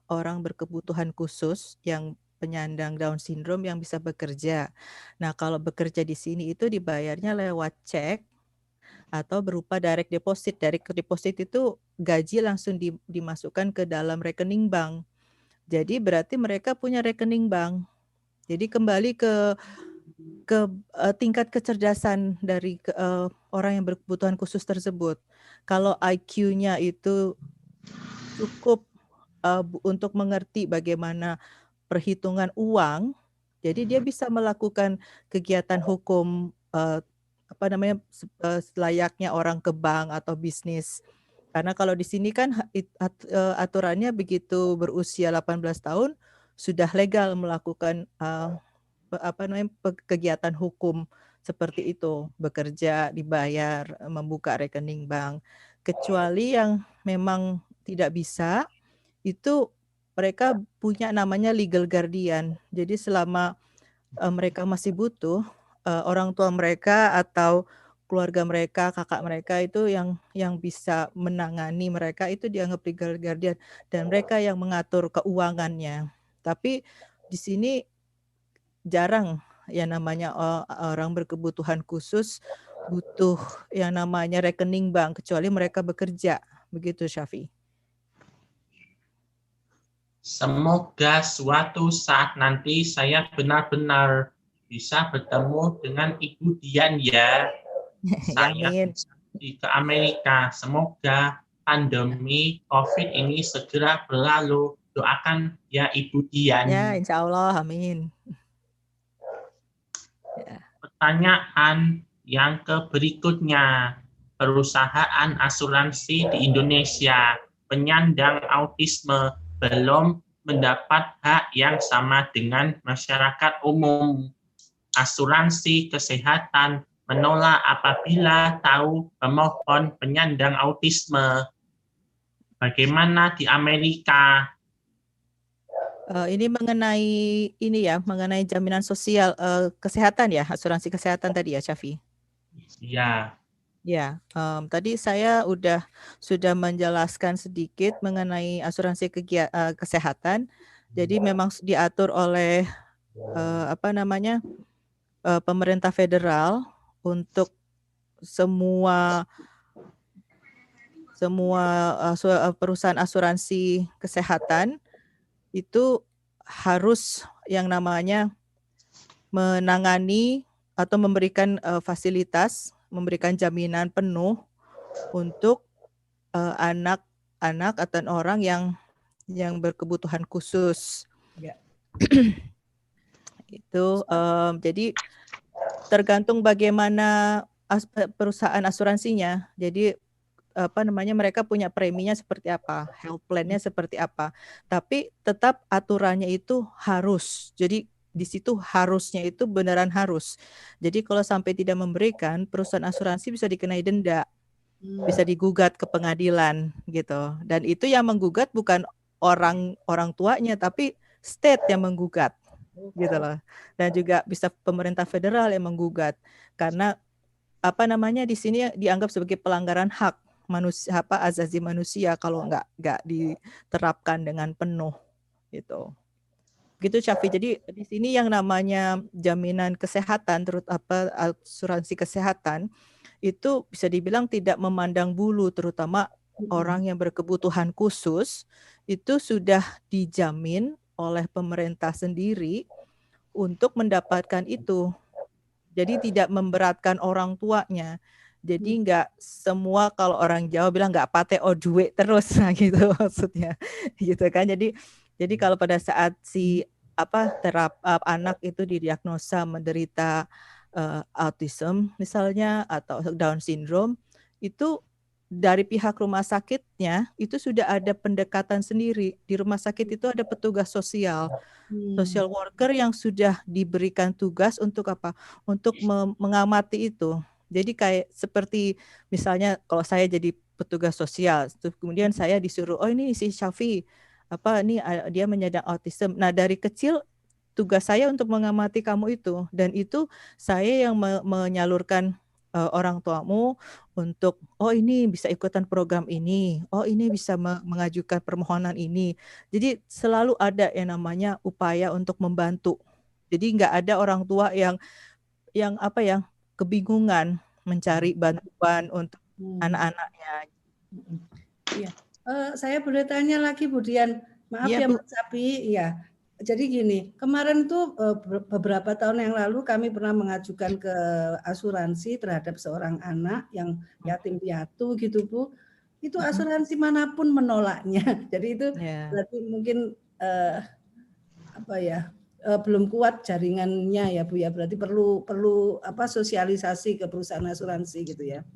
orang berkebutuhan khusus yang penyandang Down syndrome yang bisa bekerja. Nah, kalau bekerja di sini itu dibayarnya lewat cek atau berupa direct deposit. Direct deposit itu gaji langsung dimasukkan ke dalam rekening bank. Jadi berarti mereka punya rekening bank. Jadi kembali ke tingkat kecerdasan dari orang yang berkebutuhan khusus tersebut. Kalau IQ-nya itu cukup untuk mengerti bagaimana perhitungan uang, jadi dia bisa melakukan kegiatan hukum selayaknya orang ke bank atau bisnis. Karena kalau di sini kan aturannya begitu berusia 18 tahun sudah legal melakukan kegiatan hukum seperti itu, bekerja, dibayar, membuka rekening bank. Kecuali yang memang tidak bisa, itu mereka punya namanya legal guardian. Jadi selama mereka masih butuh, orang tua mereka atau keluarga mereka, kakak mereka itu yang bisa menangani mereka, itu dianggap legal guardian, dan mereka yang mengatur keuangannya. Tapi di sini jarang yang namanya orang berkebutuhan khusus butuh yang namanya rekening bank, kecuali mereka bekerja. Begitu Syafi. Semoga suatu saat nanti saya benar-benar bisa bertemu dengan Ibu Dian ya. Saya ke Amerika. Semoga pandemi COVID ini segera berlalu. Doakan ya Ibu Dian. Ya, insya Allah, amin. Pertanyaan yang berikutnya. Perusahaan asuransi di Indonesia penyandang autisme belum mendapat hak yang sama dengan masyarakat umum. Asuransi kesehatan menolak apabila tahu pemohon penyandang autisme. Bagaimana di Amerika? Ini mengenai jaminan sosial kesehatan ya, asuransi kesehatan tadi ya, Syafi? Ya. Ya, tadi saya sudah menjelaskan sedikit mengenai asuransi kesehatan. Jadi memang diatur oleh pemerintah federal untuk semua perusahaan asuransi kesehatan itu harus yang namanya menangani atau memberikan fasilitas, memberikan jaminan penuh untuk anak-anak atau orang yang berkebutuhan khusus. Ya. Itu jadi tergantung bagaimana perusahaan asuransinya. Jadi mereka punya preminya seperti apa, health plan-nya seperti apa. Tapi tetap aturannya itu harus. Jadi di situ harusnya itu beneran harus. Jadi kalau sampai tidak memberikan, perusahaan asuransi bisa dikenai denda, bisa digugat ke pengadilan gitu. Dan itu yang menggugat bukan orang tuanya, tapi state yang menggugat gitu loh. Dan juga bisa pemerintah federal yang menggugat karena di sini dianggap sebagai pelanggaran hak manusia, asasi manusia kalau nggak diterapkan dengan penuh gitu. Gitu Syafi. Jadi di sini yang namanya jaminan kesehatan, asuransi kesehatan itu bisa dibilang tidak memandang bulu, terutama orang yang berkebutuhan khusus itu sudah dijamin oleh pemerintah sendiri untuk mendapatkan itu. Jadi tidak memberatkan orang tuanya. Jadi nggak semua, kalau orang Jawa bilang nggak pate o duit terus, nah gitu maksudnya, gitu kan. Jadi kalau pada saat si anak itu didiagnosa menderita autism misalnya atau Down syndrome, itu dari pihak rumah sakitnya itu sudah ada pendekatan sendiri. Di rumah sakit itu ada petugas sosial, social worker yang sudah diberikan tugas untuk apa? Untuk mengamati itu. Jadi kayak seperti misalnya kalau saya jadi petugas sosial, kemudian saya disuruh, oh ini si Syafi, dia menyandang autism. Nah dari kecil tugas saya untuk mengamati kamu itu, dan itu saya yang menyalurkan orang tuamu untuk, oh ini bisa ikutan program ini, oh ini bisa mengajukan permohonan ini. Jadi selalu ada yang namanya upaya untuk membantu. Jadi nggak ada orang tua yang kebingungan mencari bantuan untuk anak-anaknya. Iya. Saya boleh tanya lagi Bu Dian, maaf ya Mbak Sapi, ya. Jadi gini, kemarin itu beberapa tahun yang lalu kami pernah mengajukan ke asuransi terhadap seorang anak yang yatim piatu gitu Bu. Itu asuransi manapun menolaknya. Jadi itu berarti mungkin belum kuat jaringannya ya Bu ya. Berarti perlu sosialisasi ke perusahaan asuransi gitu ya.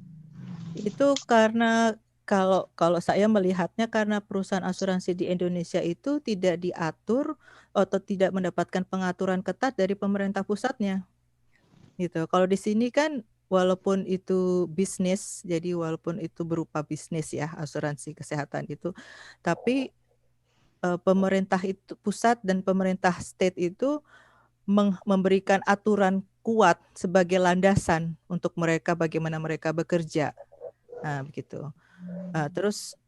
Itu karena kalau saya melihatnya karena perusahaan asuransi di Indonesia itu tidak diatur atau tidak mendapatkan pengaturan ketat dari pemerintah pusatnya. Gitu. Kalau di sini kan walaupun itu bisnis, jadi walaupun itu berupa bisnis ya, asuransi kesehatan itu, tapi pemerintah itu pusat dan pemerintah state itu memberikan aturan kuat sebagai landasan untuk mereka, bagaimana mereka bekerja. Nah, begitu. Terus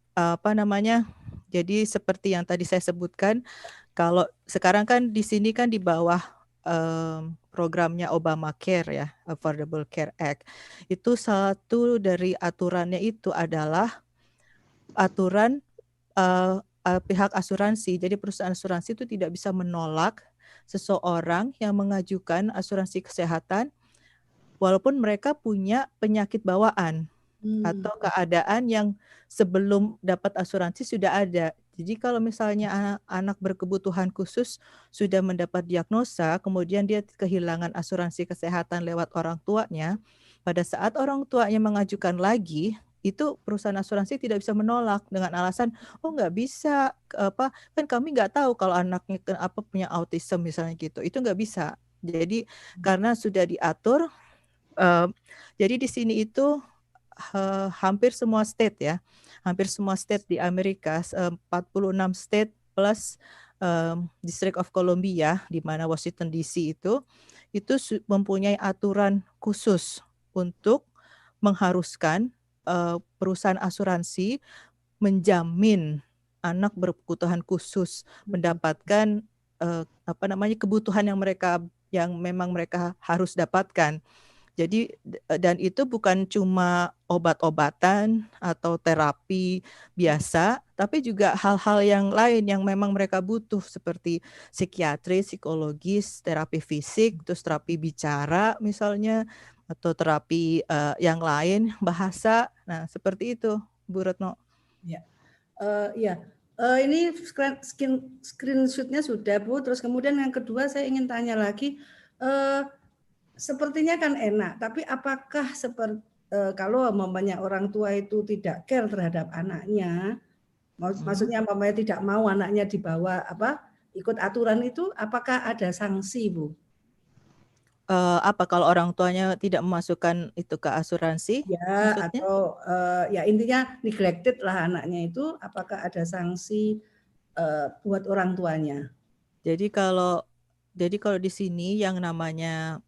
jadi seperti yang tadi saya sebutkan, kalau sekarang kan di sini kan di bawah programnya Obamacare ya, Affordable Care Act. Itu satu dari aturannya itu adalah aturan pihak asuransi. Jadi perusahaan asuransi itu tidak bisa menolak seseorang yang mengajukan asuransi kesehatan walaupun mereka punya penyakit bawaan atau keadaan yang sebelum dapat asuransi sudah ada. Jadi kalau misalnya anak berkebutuhan khusus sudah mendapat diagnosa, kemudian dia kehilangan asuransi kesehatan lewat orang tuanya, pada saat orang tuanya mengajukan lagi, itu perusahaan asuransi tidak bisa menolak dengan alasan, oh nggak bisa, kan kami nggak tahu kalau anaknya punya autism misalnya gitu. Itu nggak bisa. Jadi karena sudah diatur, jadi di sini itu hampir semua state ya, hampir semua state di Amerika, 46 state plus District of Columbia di mana Washington DC itu mempunyai aturan khusus untuk mengharuskan perusahaan asuransi menjamin anak berkebutuhan khusus mendapatkan kebutuhan yang memang mereka harus dapatkan. Jadi dan itu bukan cuma obat-obatan atau terapi biasa, tapi juga hal-hal yang lain yang memang mereka butuh seperti psikiatri, psikologis, terapi fisik, terus terapi bicara misalnya, atau terapi yang lain, bahasa. Nah, seperti itu, Bu Retno. Ya. Ini screenshot-nya sudah, Bu. Terus kemudian yang kedua saya ingin tanya lagi, sepertinya kan enak, tapi apakah kalau umpamanya orang tua itu tidak care terhadap anaknya, maksudnya umpamanya tidak mau anaknya dibawa ikut aturan itu apakah ada sanksi, Bu? Apa kalau orang tuanya tidak memasukkan itu ke asuransi Ya, maksudnya? atau ya intinya neglected lah anaknya itu, apakah ada sanksi buat orang tuanya? Jadi kalau di sini yang namanya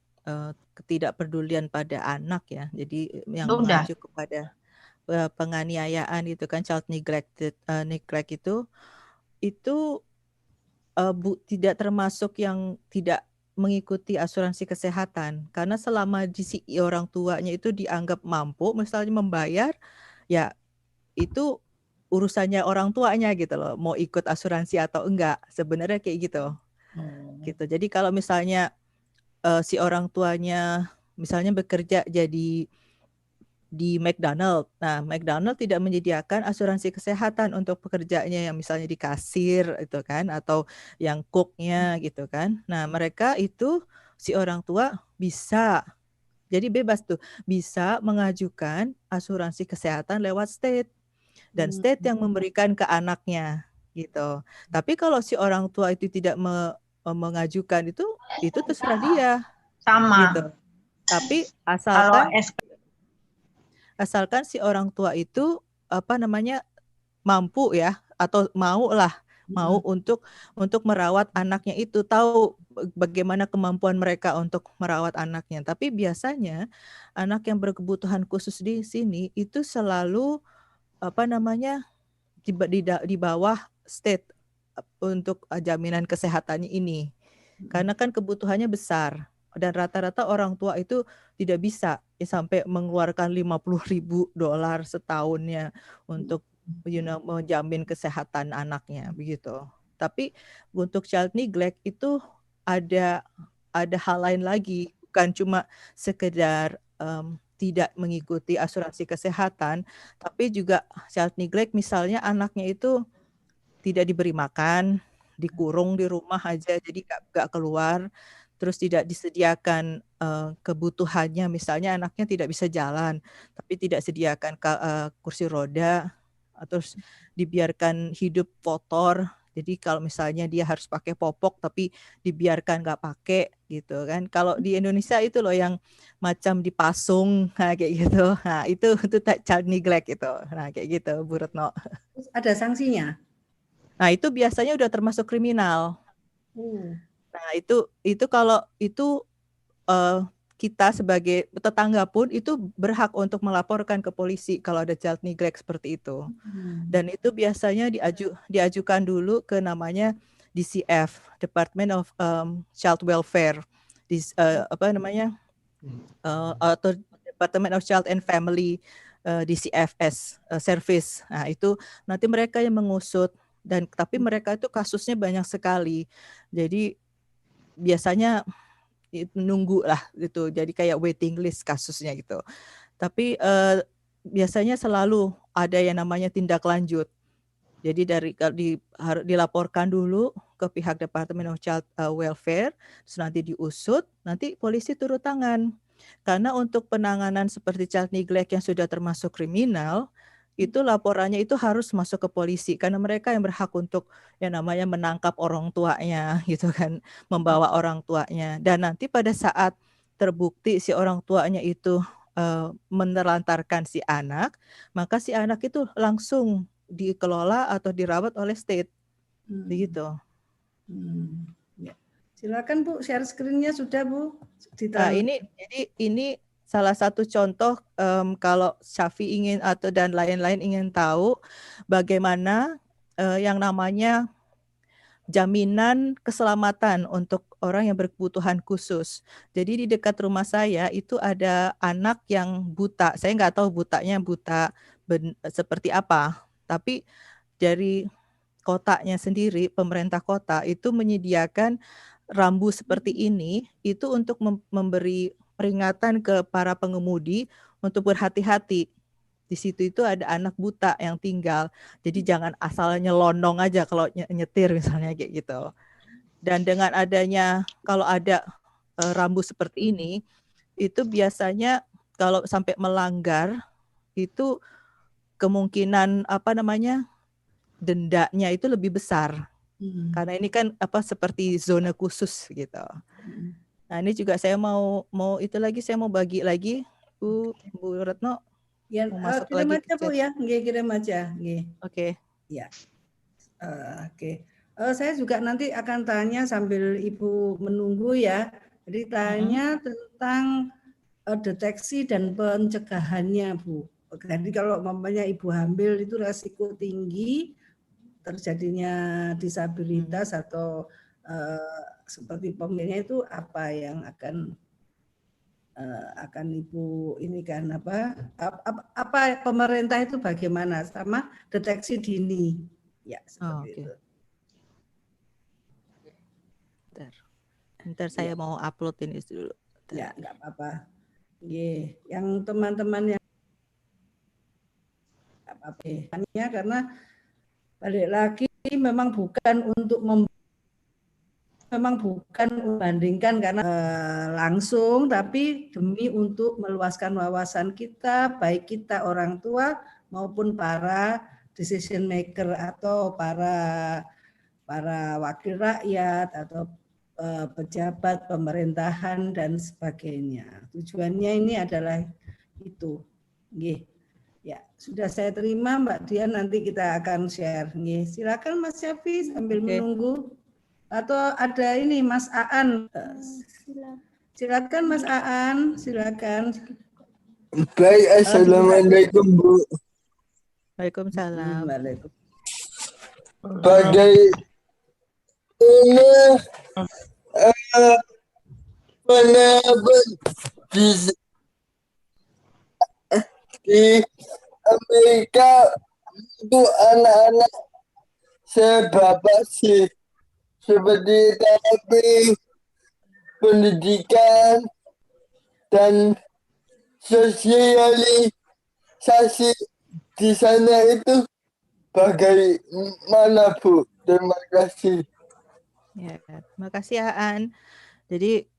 ketidakpedulian pada anak ya, jadi yang Udah. mengacu kepada penganiayaan itu kan child neglect itu tidak termasuk yang tidak mengikuti asuransi kesehatan karena selama si orang tuanya itu dianggap mampu misalnya membayar ya itu urusannya orang tuanya gitu loh mau ikut asuransi atau enggak sebenarnya kayak gitu. Gitu. Jadi kalau misalnya si orang tuanya misalnya bekerja jadi di McDonald. Nah, McDonald tidak menyediakan asuransi kesehatan untuk pekerjanya yang misalnya di kasir itu kan atau yang cooknya gitu kan. Nah, mereka itu si orang tua bisa jadi bebas tuh bisa mengajukan asuransi kesehatan lewat state dan state yang memberikan ke anaknya gitu. Tapi kalau si orang tua itu tidak mengajukan itu terserah dia Sama. gitu. Tapi Kalau asalkan si orang tua itu mampu ya atau mau untuk merawat anaknya itu tahu bagaimana kemampuan mereka untuk merawat anaknya. Tapi biasanya anak yang berkebutuhan khusus di sini itu selalu di bawah state untuk jaminan kesehatannya ini. Karena kan kebutuhannya besar dan rata-rata orang tua itu tidak bisa sampai mengeluarkan $50,000 setahunnya untuk menjamin kesehatan anaknya begitu. Tapi untuk child neglect itu ada hal lain lagi, bukan cuma sekedar tidak mengikuti asuransi kesehatan, tapi juga child neglect misalnya anaknya itu tidak diberi makan, dikurung di rumah aja jadi gak keluar, terus tidak disediakan kebutuhannya misalnya anaknya tidak bisa jalan tapi tidak sediakan kursi roda terus dibiarkan hidup kotor jadi kalau misalnya dia harus pakai popok tapi dibiarkan nggak pakai gitu kan kalau di Indonesia itu loh yang macam dipasung kayak gitu nah itu child neglect itu nah kayak gitu Bu Retno. Ada sanksinya? Nah itu biasanya udah termasuk kriminal. Nah itu kalau itu kita sebagai tetangga pun itu berhak untuk melaporkan ke polisi kalau ada child neglect seperti itu. Dan itu biasanya diajukan dulu ke namanya DCF, Department of Child Welfare, atau Department of Child and Family DCFS Service. Nah itu nanti mereka yang mengusut tapi mereka itu kasusnya banyak sekali. Jadi biasanya nunggu lah gitu jadi kayak waiting list kasusnya gitu tapi biasanya selalu ada yang namanya tindak lanjut jadi dilaporkan dulu ke pihak Department of Child Welfare terus nanti diusut nanti polisi turun tangan karena untuk penanganan seperti child neglect yang sudah termasuk kriminal itu laporannya itu harus masuk ke polisi karena mereka yang berhak untuk yang namanya menangkap orang tuanya gitu kan membawa orang tuanya dan nanti pada saat terbukti si orang tuanya itu menelantarkan si anak maka si anak itu langsung dikelola atau dirawat oleh state begitu. Ya. Silakan Bu share screen-nya sudah Bu. Nah, ini salah satu contoh kalau Syafi ingin dan lain-lain ingin tahu bagaimana yang namanya jaminan keselamatan untuk orang yang berkebutuhan khusus. Jadi di dekat rumah saya itu ada anak yang buta. Saya nggak tahu butanya buta seperti apa. Tapi dari kotanya sendiri, pemerintah kota itu menyediakan rambu seperti ini itu untuk memberi peringatan ke para pengemudi untuk berhati-hati. Di situ itu ada anak buta yang tinggal. Jadi jangan asal nyelonong aja kalau nyetir misalnya kayak gitu. Dan dengan adanya kalau ada rambu seperti ini, itu biasanya kalau sampai melanggar itu kemungkinan dendanya itu lebih besar Karena ini kan seperti zona khusus gitu. Nah, ini juga saya mau itu lagi, saya mau bagi lagi Bu Retno. Ya, mau masuk kirim lagi aja ke Bu chat. ya, kirim aja. Oke. Ya. Oke. Saya juga nanti akan tanya sambil Ibu menunggu ya. Jadi tanya tentang deteksi dan pencegahannya, Bu. Jadi kalau umpamanya Ibu hamil itu resiko tinggi terjadinya disabilitas atau seperti pemilihnya itu apa yang akan Ibu ini kan apa pemerintah itu bagaimana sama deteksi dini ya seperti itu. Bentar saya mau upload ini dulu. Ya nggak apa-apa. Yang teman-teman yang nggak apa-apa karena balik lagi memang bukan untuk membandingkan karena langsung, tapi demi untuk meluaskan wawasan kita, baik kita orang tua maupun para decision maker atau para wakil rakyat atau pejabat pemerintahan dan sebagainya. Tujuannya ini adalah itu. Ya, sudah saya terima Mbak Dian, nanti kita akan share. Silakan Mas Syafi sambil menunggu. Atau ada ini Mas Aan. Silakan Mas Aan, silakan. Baik, assalamualaikum Bu. Waalaikumsalam. Bagaimana pendapat di Amerika untuk anak-anak sebapak sih seperti terapi, pendidikan, dan sosialisasi di sana itu bagaimana Bu? Terima kasih. Ya, terima kasih Aan. Jadi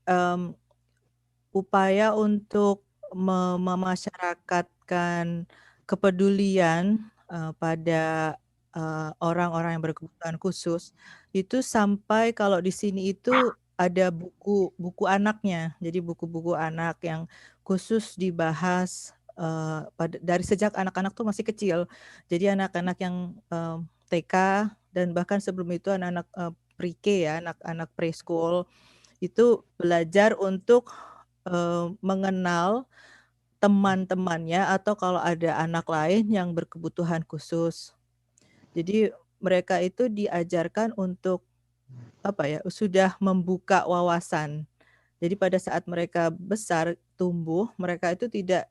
upaya untuk memasyarakatkan kepedulian pada orang-orang yang berkebutuhan khusus itu sampai kalau di sini itu ada buku anaknya. Jadi buku-buku anak yang khusus dibahas dari sejak anak-anak tuh masih kecil. Jadi anak-anak yang TK dan bahkan sebelum itu anak-anak pre-K ya, anak-anak preschool itu belajar untuk mengenal teman-temannya atau kalau ada anak lain yang berkebutuhan khusus. Jadi mereka itu diajarkan untuk sudah membuka wawasan. Jadi pada saat mereka besar tumbuh, mereka itu tidak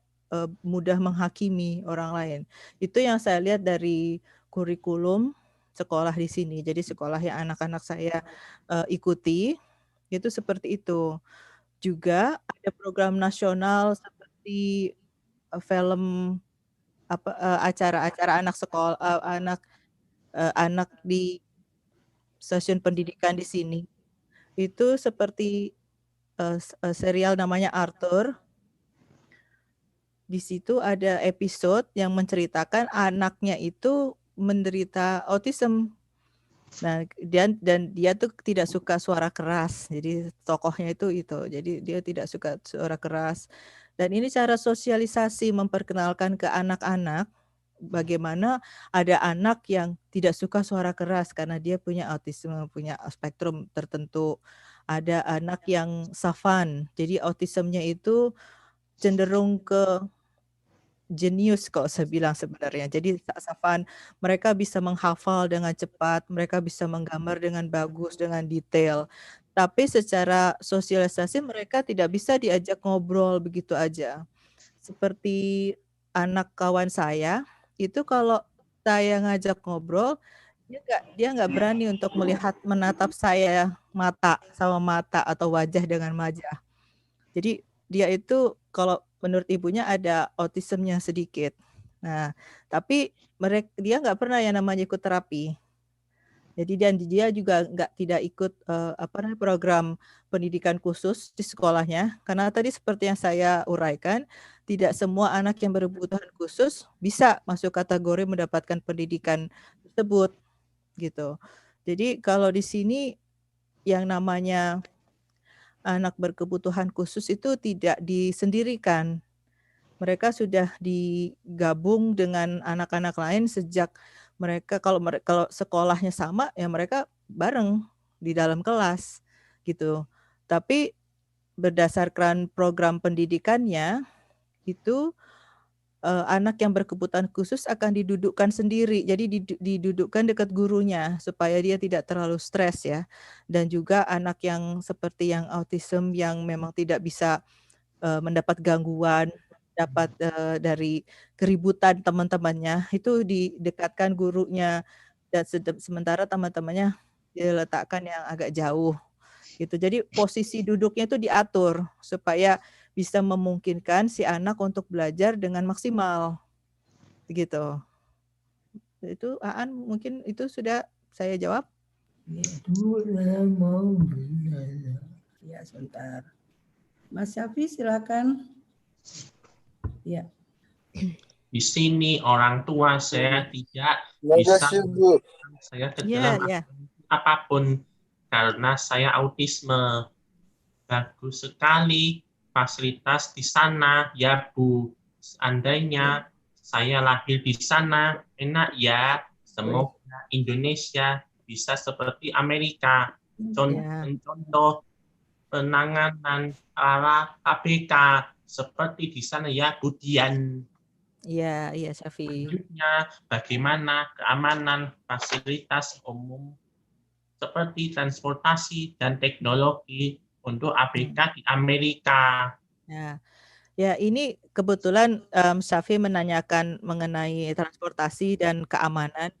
mudah menghakimi orang lain. Itu yang saya lihat dari kurikulum sekolah di sini. Jadi sekolah yang anak-anak saya ikuti itu seperti itu. Juga ada program nasional seperti film acara-acara anak sekolah, anak di stasiun pendidikan di sini. Itu seperti serial namanya Arthur. Di situ ada episode yang menceritakan anaknya itu menderita autism. Nah, dan dia tuh tidak suka suara keras. Jadi tokohnya itu. Jadi dia tidak suka suara keras. Dan ini cara sosialisasi memperkenalkan ke anak-anak bagaimana ada anak yang tidak suka suara keras karena dia punya autisme, punya spektrum tertentu. Ada anak yang savant. Jadi autismenya itu cenderung ke jenius kalau saya bilang sebenarnya. Jadi savant, mereka bisa menghafal dengan cepat, mereka bisa menggambar dengan bagus, dengan detail. Tapi secara sosialisasi mereka tidak bisa diajak ngobrol begitu aja. Seperti anak kawan saya, itu kalau saya ngajak ngobrol, dia nggak berani untuk menatap saya mata atau wajah dengan wajah. Jadi dia itu kalau menurut ibunya ada autismnya sedikit. Nah, tapi dia nggak pernah yang namanya ikut terapi. Jadi dia juga tidak ikut program pendidikan khusus di sekolahnya. Karena tadi seperti yang saya uraikan, tidak semua anak yang berkebutuhan khusus bisa masuk kategori mendapatkan pendidikan tersebut, gitu. Jadi kalau di sini yang namanya anak berkebutuhan khusus itu tidak disendirikan. Mereka sudah digabung dengan anak-anak lain sejak kalau sekolahnya sama ya mereka bareng di dalam kelas gitu. Tapi berdasarkan program pendidikannya itu anak yang berkebutuhan khusus akan didudukkan sendiri. Jadi didudukkan dekat gurunya supaya dia tidak terlalu stres ya. Dan juga anak yang seperti yang autism yang memang tidak bisa mendapat gangguan, dapat dari keributan teman-temannya, itu didekatkan gurunya dan sementara teman-temannya diletakkan yang agak jauh gitu. Jadi posisi duduknya itu diatur supaya bisa memungkinkan si anak untuk belajar dengan maksimal gitu. Itu Aan mungkin itu sudah saya jawab. Itu saya mau bertanya. Ya, sebentar. Mas Syafi silakan. Ya. Di sini orang tua saya tidak Terima bisa kasih, Bu. memberikan saya ke Iya, dalam iya. apapun karena saya autisme. Bagus sekali fasilitas di sana ya Bu. Seandainya saya lahir di sana, enak ya. Semoga Indonesia bisa seperti Amerika. Contoh penanganan ala KPK seperti di sana ya Bu Dian. Iya, iya Syafi. Selanjutnya, bagaimana keamanan fasilitas umum seperti transportasi dan teknologi untuk ABK di Amerika. Ya, ini kebetulan Syafi menanyakan mengenai transportasi dan keamanan.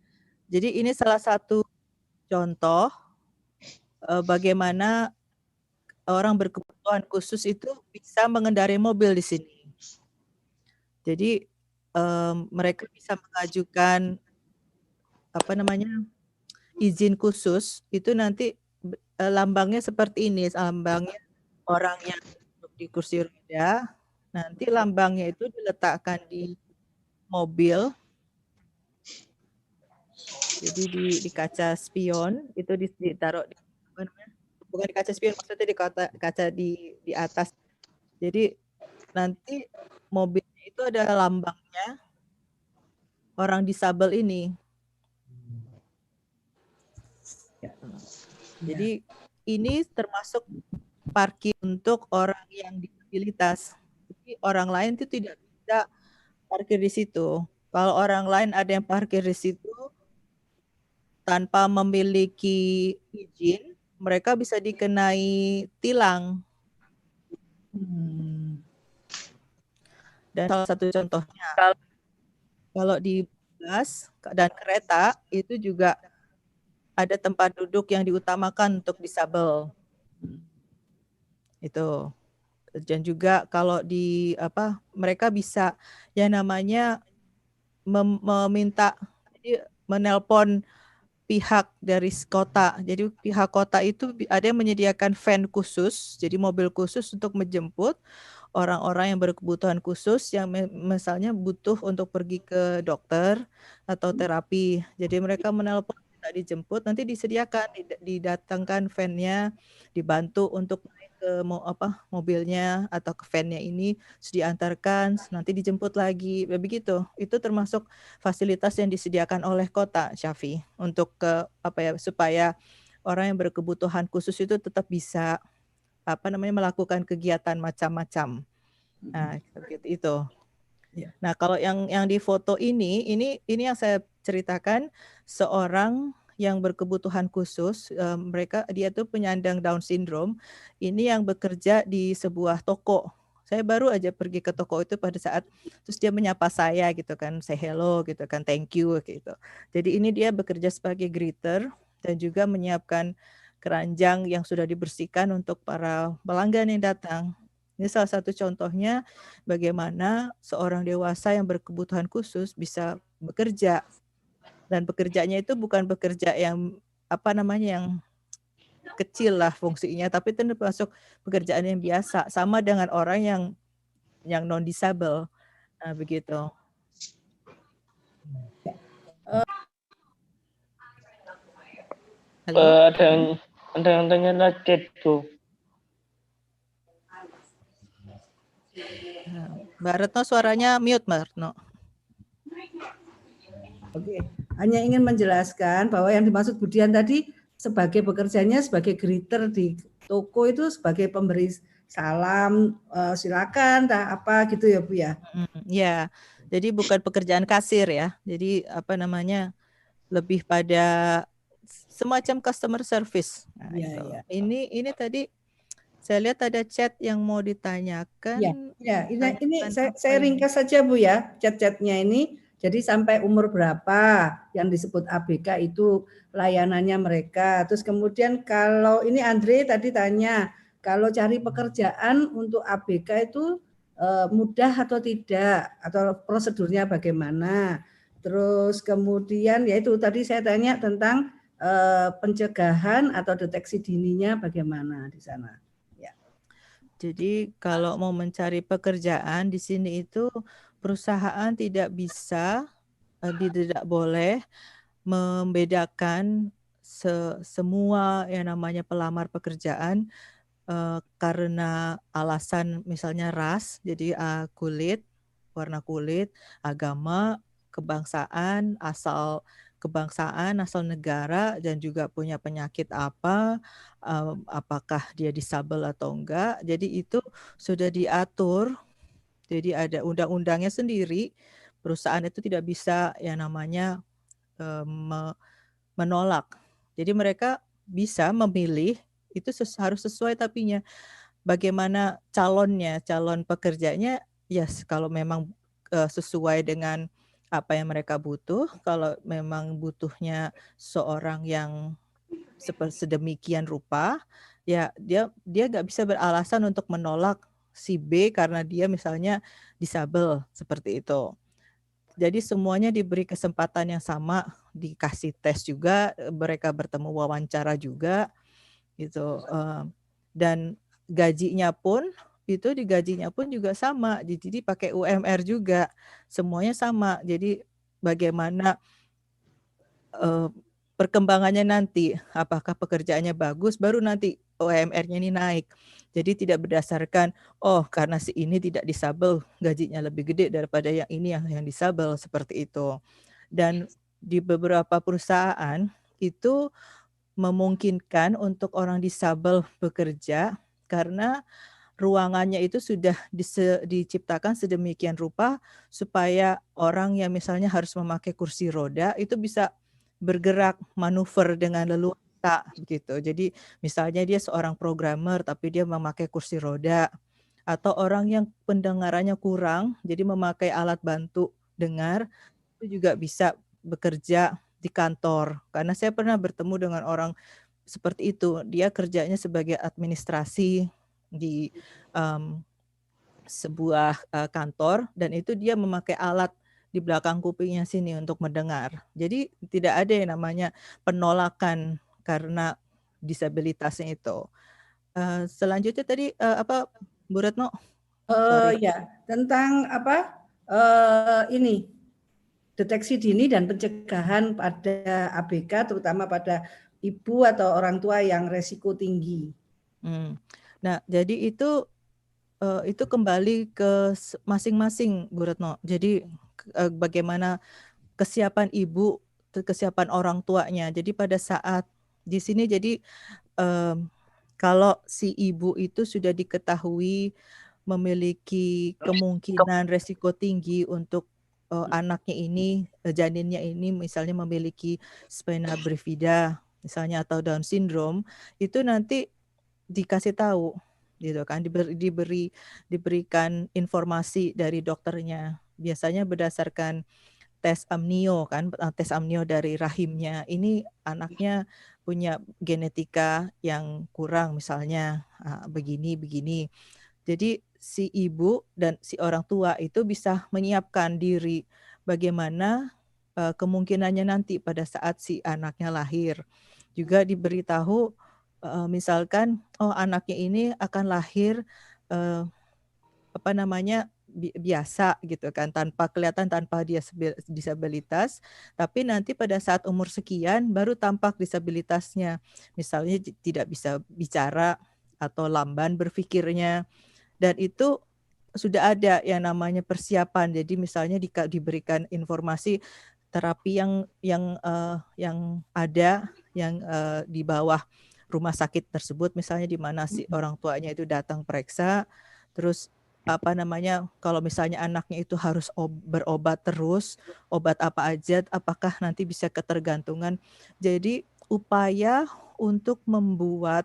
Jadi ini salah satu contoh bagaimana orang berkebutuhan khusus itu bisa mengendarai mobil di sini. Jadi mereka bisa mengajukan izin khusus itu nanti lambangnya seperti ini, lambangnya orang yang duduk di kursi roda. Nanti lambangnya itu diletakkan di mobil. Jadi di kaca spion itu ditaruh di bukan di kaca spion, maksudnya di kaca di atas. Jadi nanti mobilnya itu ada lambangnya orang disabel ini. Jadi ini termasuk parkir untuk orang yang disabilitas. Jadi orang lain itu tidak bisa parkir di situ. Kalau orang lain ada yang parkir di situ tanpa memiliki izin, mereka bisa dikenai tilang. Dan salah satu contohnya, kalau di bus dan kereta itu juga ada tempat duduk yang diutamakan untuk disabel. Itu. Dan juga kalau mereka bisa yang namanya meminta, jadi menelpon pihak dari kota. Jadi pihak kota itu ada yang menyediakan van khusus, jadi mobil khusus untuk menjemput orang-orang yang berkebutuhan khusus yang misalnya butuh untuk pergi ke dokter atau terapi. Jadi mereka menelpon minta dijemput, nanti disediakan, didatangkan van-nya, dibantu untuk naik ke mobilnya atau ke van-nya ini, diantarkan, nanti dijemput lagi, begitu. Itu termasuk fasilitas yang disediakan oleh kota, Syafi, untuk supaya orang yang berkebutuhan khusus itu tetap bisa melakukan kegiatan macam-macam. Nah, seperti itu. Nah, kalau yang di foto ini yang saya ceritakan seorang yang berkebutuhan khusus, dia tuh penyandang Down syndrome. Ini yang bekerja di sebuah toko. Saya baru aja pergi ke toko itu pada saat terus dia menyapa saya gitu kan, say hello gitu kan, thank you gitu. Jadi ini dia bekerja sebagai greeter dan juga menyiapkan keranjang yang sudah dibersihkan untuk para pelanggan yang datang. Ini salah satu contohnya bagaimana seorang dewasa yang berkebutuhan khusus bisa bekerja. Dan bekerjanya itu bukan bekerja yang yang kecil lah fungsinya, tapi itu termasuk pekerjaan yang biasa, sama dengan orang yang non disable. Nah, begitu. Halo? Ada yang tanya chat tuh. Mbak Retno suaranya mute, Mbak Retno. Oke, hanya ingin menjelaskan bahwa yang dimaksud Budian tadi sebagai bekerjanya sebagai greeter di toko itu sebagai pemberi salam, silakan, apa gitu ya Bu ya? Ya, jadi bukan pekerjaan kasir ya. Jadi apa namanya, lebih pada semacam customer service. Nah, Iya, itu. iya. Ini tadi saya lihat ada chat yang mau ditanyakan. Ya, ini Tanyakan saya apa ini? ringkas saja Bu ya, chat-chatnya ini. Jadi sampai umur berapa yang disebut ABK itu layanannya mereka. Terus kemudian kalau ini Andre tadi tanya, kalau cari pekerjaan untuk ABK itu mudah atau tidak, atau prosedurnya bagaimana. Terus kemudian yaitu tadi saya tanya tentang pencegahan atau deteksi dininya bagaimana di sana. Jadi kalau mau mencari pekerjaan di sini itu perusahaan tidak bisa, tidak boleh membedakan semua yang namanya pelamar pekerjaan karena alasan misalnya ras, jadi kulit, warna kulit, agama, kebangsaan, asal negara, dan juga punya penyakit apa, apakah dia disabel atau enggak. Jadi itu sudah diatur, jadi ada undang-undangnya sendiri. Perusahaan itu tidak bisa yang namanya menolak. Jadi mereka bisa memilih, itu harus sesuai tapinya. Bagaimana calon pekerjanya, yes, kalau memang sesuai dengan apa yang mereka butuh. Kalau memang butuhnya seorang yang sedemikian rupa, ya dia nggak bisa beralasan untuk menolak si B karena dia misalnya disabel seperti itu. Jadi semuanya diberi kesempatan yang sama, dikasih tes juga, mereka bertemu wawancara juga, gitu. Dan gajinya pun juga sama, jadi pakai UMR juga, semuanya sama. Jadi bagaimana perkembangannya nanti, apakah pekerjaannya bagus, baru nanti UMR-nya ini naik. Jadi tidak berdasarkan, oh karena si ini tidak disabel, gajinya lebih gede daripada yang ini yang disabel, seperti itu. Dan di beberapa perusahaan itu memungkinkan untuk orang disabel bekerja karena ruangannya itu sudah diciptakan sedemikian rupa supaya orang yang misalnya harus memakai kursi roda itu bisa bergerak manuver dengan leluasa gitu. Jadi misalnya dia seorang programmer tapi dia memakai kursi roda, atau orang yang pendengarannya kurang jadi memakai alat bantu dengar, itu juga bisa bekerja di kantor. Karena saya pernah bertemu dengan orang seperti itu. Dia kerjanya sebagai administrasi di sebuah kantor, dan itu dia memakai alat di belakang kupingnya sini untuk mendengar. Jadi tidak ada yang namanya penolakan karena disabilitasnya itu. Selanjutnya tadi apa, Bu Retno? Ya, tentang apa? Ini deteksi dini dan pencegahan pada ABK, terutama pada ibu atau orang tua yang resiko tinggi. Nah, jadi itu kembali ke masing-masing, Bu Retno. Jadi bagaimana kesiapan ibu, kesiapan orang tuanya. Jadi pada saat di sini, jadi kalau si ibu itu sudah diketahui memiliki kemungkinan resiko tinggi untuk anaknya ini, janinnya ini misalnya memiliki spina bifida misalnya atau Down syndrome, itu nanti dikasih tahu gitu kan, diberikan informasi dari dokternya, biasanya berdasarkan tes amnio kan, tes amnio dari rahimnya, ini anaknya punya genetika yang kurang misalnya begini. Jadi si ibu dan si orang tua itu bisa menyiapkan diri bagaimana kemungkinannya nanti pada saat si anaknya lahir. Juga diberitahu misalkan, oh anaknya ini akan lahir biasa gitu kan, tanpa kelihatan, tanpa dia disabilitas, tapi nanti pada saat umur sekian baru tampak disabilitasnya. Misalnya tidak bisa bicara atau lamban berpikirnya, dan itu sudah ada yang namanya persiapan. Jadi misalnya diberikan informasi terapi yang ada yang di bawah rumah sakit tersebut, misalnya di mana si orang tuanya itu datang periksa, terus kalau misalnya anaknya itu harus berobat terus, obat apa aja, apakah nanti bisa ketergantungan. Jadi upaya untuk membuat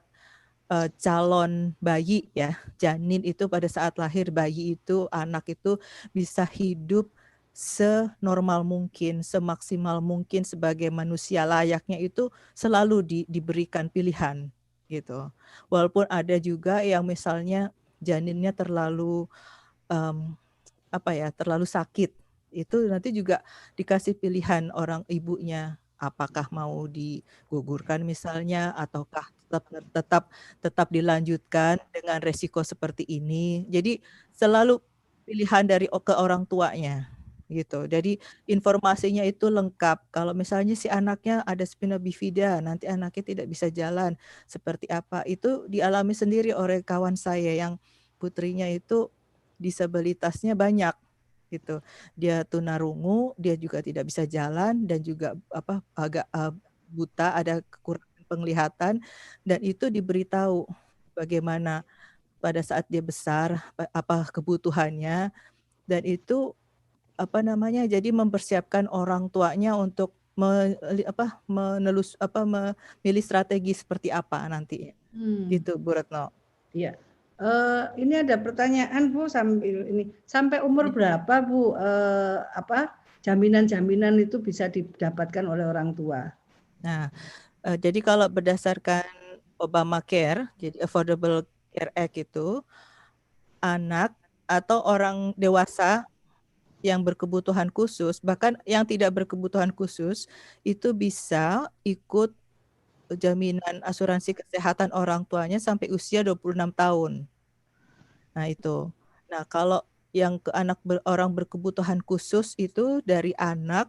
calon bayi ya, janin itu pada saat lahir, bayi itu, anak itu bisa hidup senormal mungkin, semaksimal mungkin sebagai manusia layaknya, itu selalu diberikan pilihan gitu. Walaupun ada juga yang misalnya janinnya terlalu terlalu sakit, itu nanti juga dikasih pilihan orang ibunya, apakah mau digugurkan misalnya, ataukah tetap dilanjutkan dengan resiko seperti ini. Jadi selalu pilihan ke orang tuanya gitu. Jadi informasinya itu lengkap. Kalau misalnya si anaknya ada spina bifida, nanti anaknya tidak bisa jalan, seperti apa, itu dialami sendiri oleh kawan saya yang putrinya itu disabilitasnya banyak gitu. Dia tunarungu, dia juga tidak bisa jalan, dan juga agak buta, ada kekurangan penglihatan, dan itu diberitahu bagaimana pada saat dia besar apa kebutuhannya, dan itu jadi mempersiapkan orang tuanya untuk memilih strategi seperti apa nanti. Gitu Bu Retno. Iya. Ini ada pertanyaan Bu, sampai umur berapa Bu jaminan-jaminan itu bisa didapatkan oleh orang tua? Nah, jadi kalau berdasarkan Obamacare, jadi Affordable Care Act itu, anak atau orang dewasa yang berkebutuhan khusus, bahkan yang tidak berkebutuhan khusus, itu bisa ikut jaminan asuransi kesehatan orang tuanya sampai usia 26 tahun. Nah itu. Nah kalau yang orang berkebutuhan khusus itu dari anak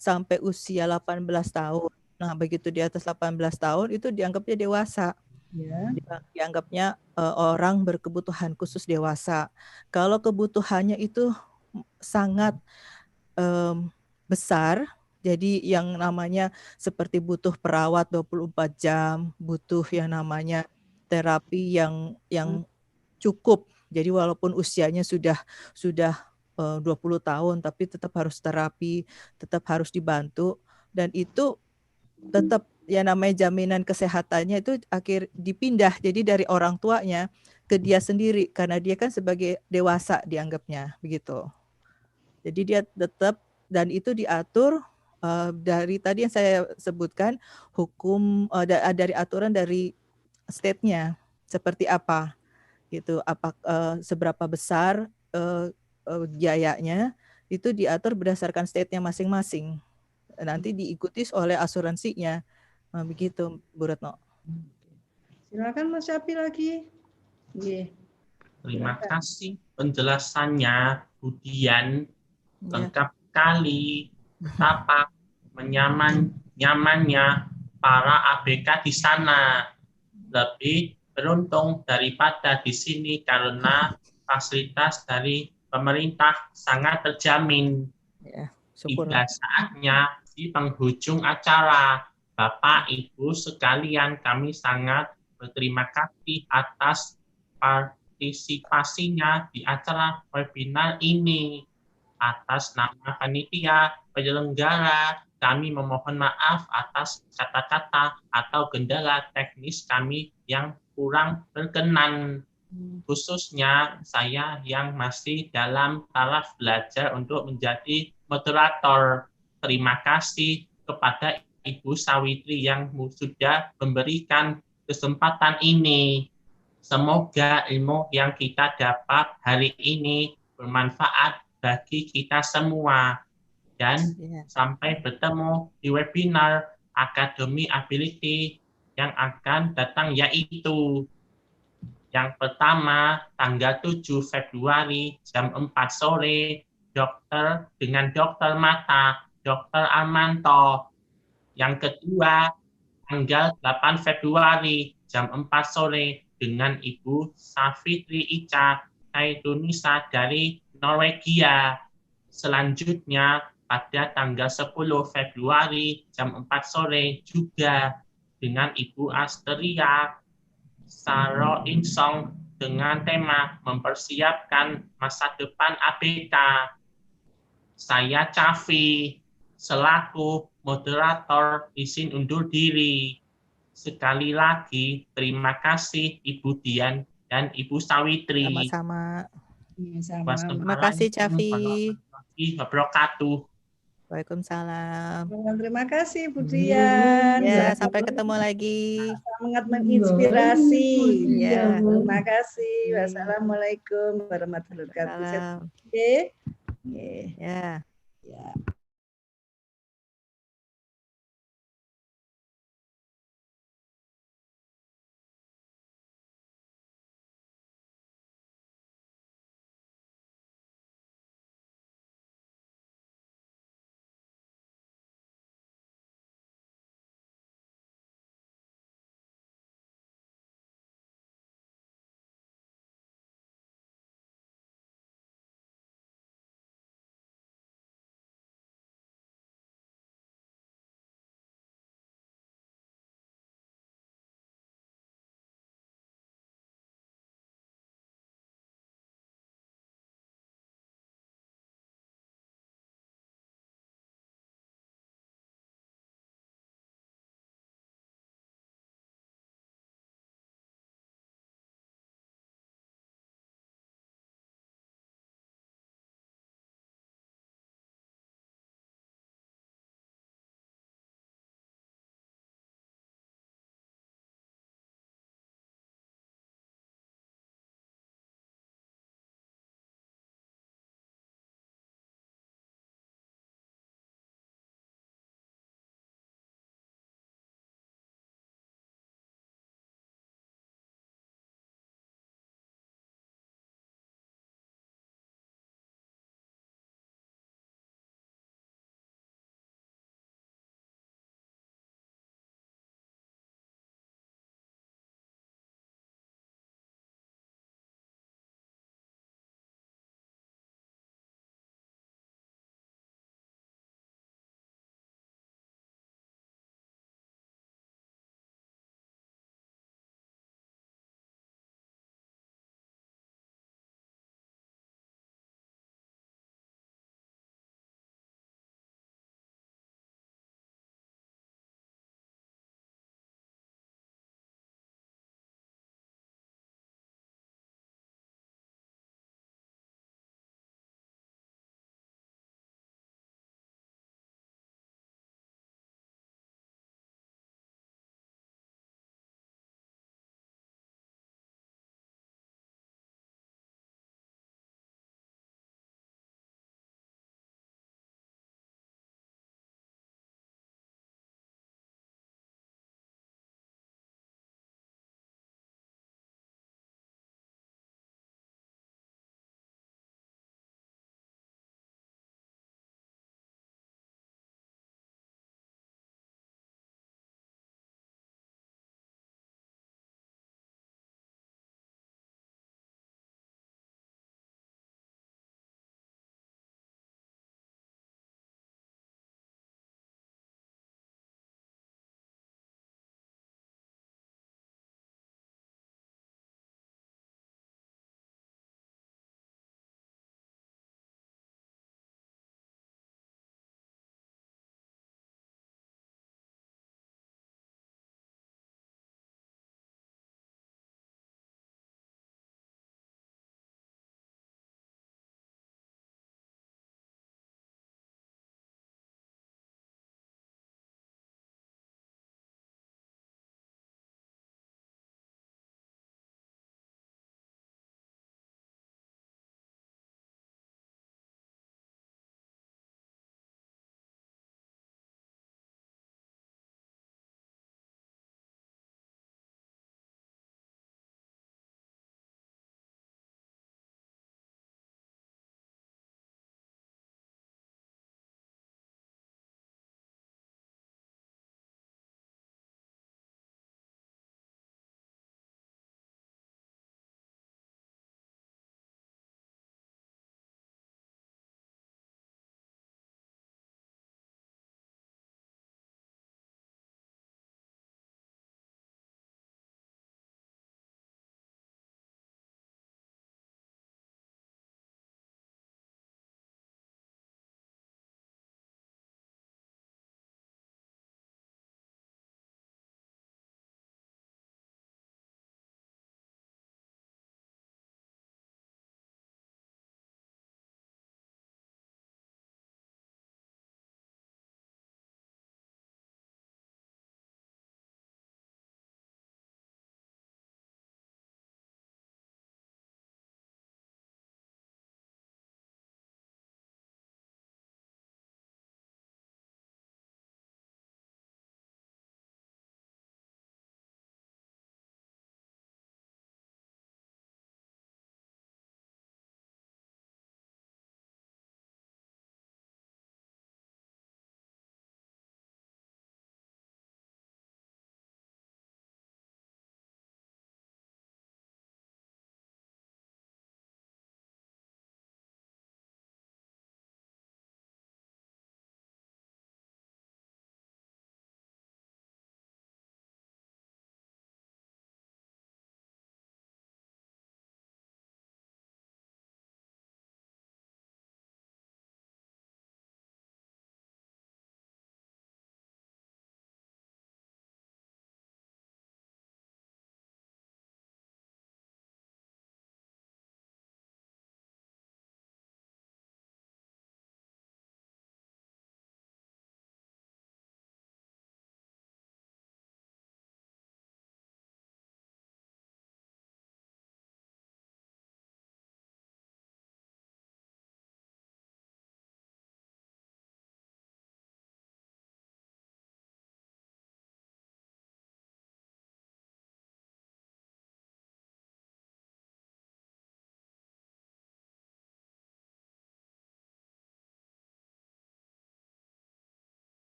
sampai usia 18 tahun. Nah begitu di atas 18 tahun itu dianggapnya dewasa. Ya. Dianggapnya orang berkebutuhan khusus dewasa. Kalau kebutuhannya itu sangat besar, jadi yang namanya seperti butuh perawat 24 jam, butuh yang namanya terapi yang cukup. Jadi walaupun usianya sudah 20 tahun, tapi tetap harus terapi, tetap harus dibantu, dan itu tetap yang namanya jaminan kesehatannya itu dipindah, jadi dari orang tuanya ke dia sendiri, karena dia kan sebagai dewasa dianggapnya begitu. Jadi dia tetap, dan itu diatur dari tadi yang saya sebutkan, hukum dari aturan dari state-nya seperti apa gitu, seberapa besar biayanya, itu diatur berdasarkan state-nya masing-masing, nanti diikuti oleh asuransinya. Begitu Bu Retno. Silakan Mas Syafi lagi. Terima kasih penjelasannya Bu Dian, lengkap sekali betapa nyamannya para ABK di sana. Lebih beruntung daripada di sini karena fasilitas dari pemerintah sangat terjamin. Tiba saatnya di penghujung acara, Bapak Ibu sekalian, kami sangat berterima kasih atas partisipasinya di acara webinar ini. Atas nama panitia penyelenggara, kami memohon maaf atas kata-kata atau kendala teknis kami yang kurang berkenan. Khususnya saya yang masih dalam taraf belajar untuk menjadi moderator. Terima kasih kepada Ibu Sawitri yang sudah memberikan kesempatan ini. Semoga ilmu yang kita dapat hari ini bermanfaat bagi kita semua. Dan sampai bertemu di webinar Academy Ability yang akan datang, yaitu Yang pertama, tanggal 7 Februari jam 4 sore, dengan dokter mata, Dr. Armanto. Yang kedua, tanggal 8 Februari jam 4 sore dengan Ibu Safitri Ica Indonesia dari Norwegia. Selanjutnya, pada tanggal 10 Februari jam 4 sore juga dengan Ibu Asteria Saro Insong dengan tema mempersiapkan masa depan ABK. Saya Cafi selaku moderator izin undur diri. Sekali lagi terima kasih Ibu Dian dan Ibu Sawitri. Sama-sama. Sama-sama. Terima kasih, Cafi. Warahmatullahi wabarakatuh. Waalaikumsalam. Terima kasih Bu Dian. Ya, sampai ketemu lagi. Sangat menginspirasi. Ya. Terima kasih. Wassalamualaikum warahmatullahi wabarakatuh. Salam. Oke. Ya. Ya.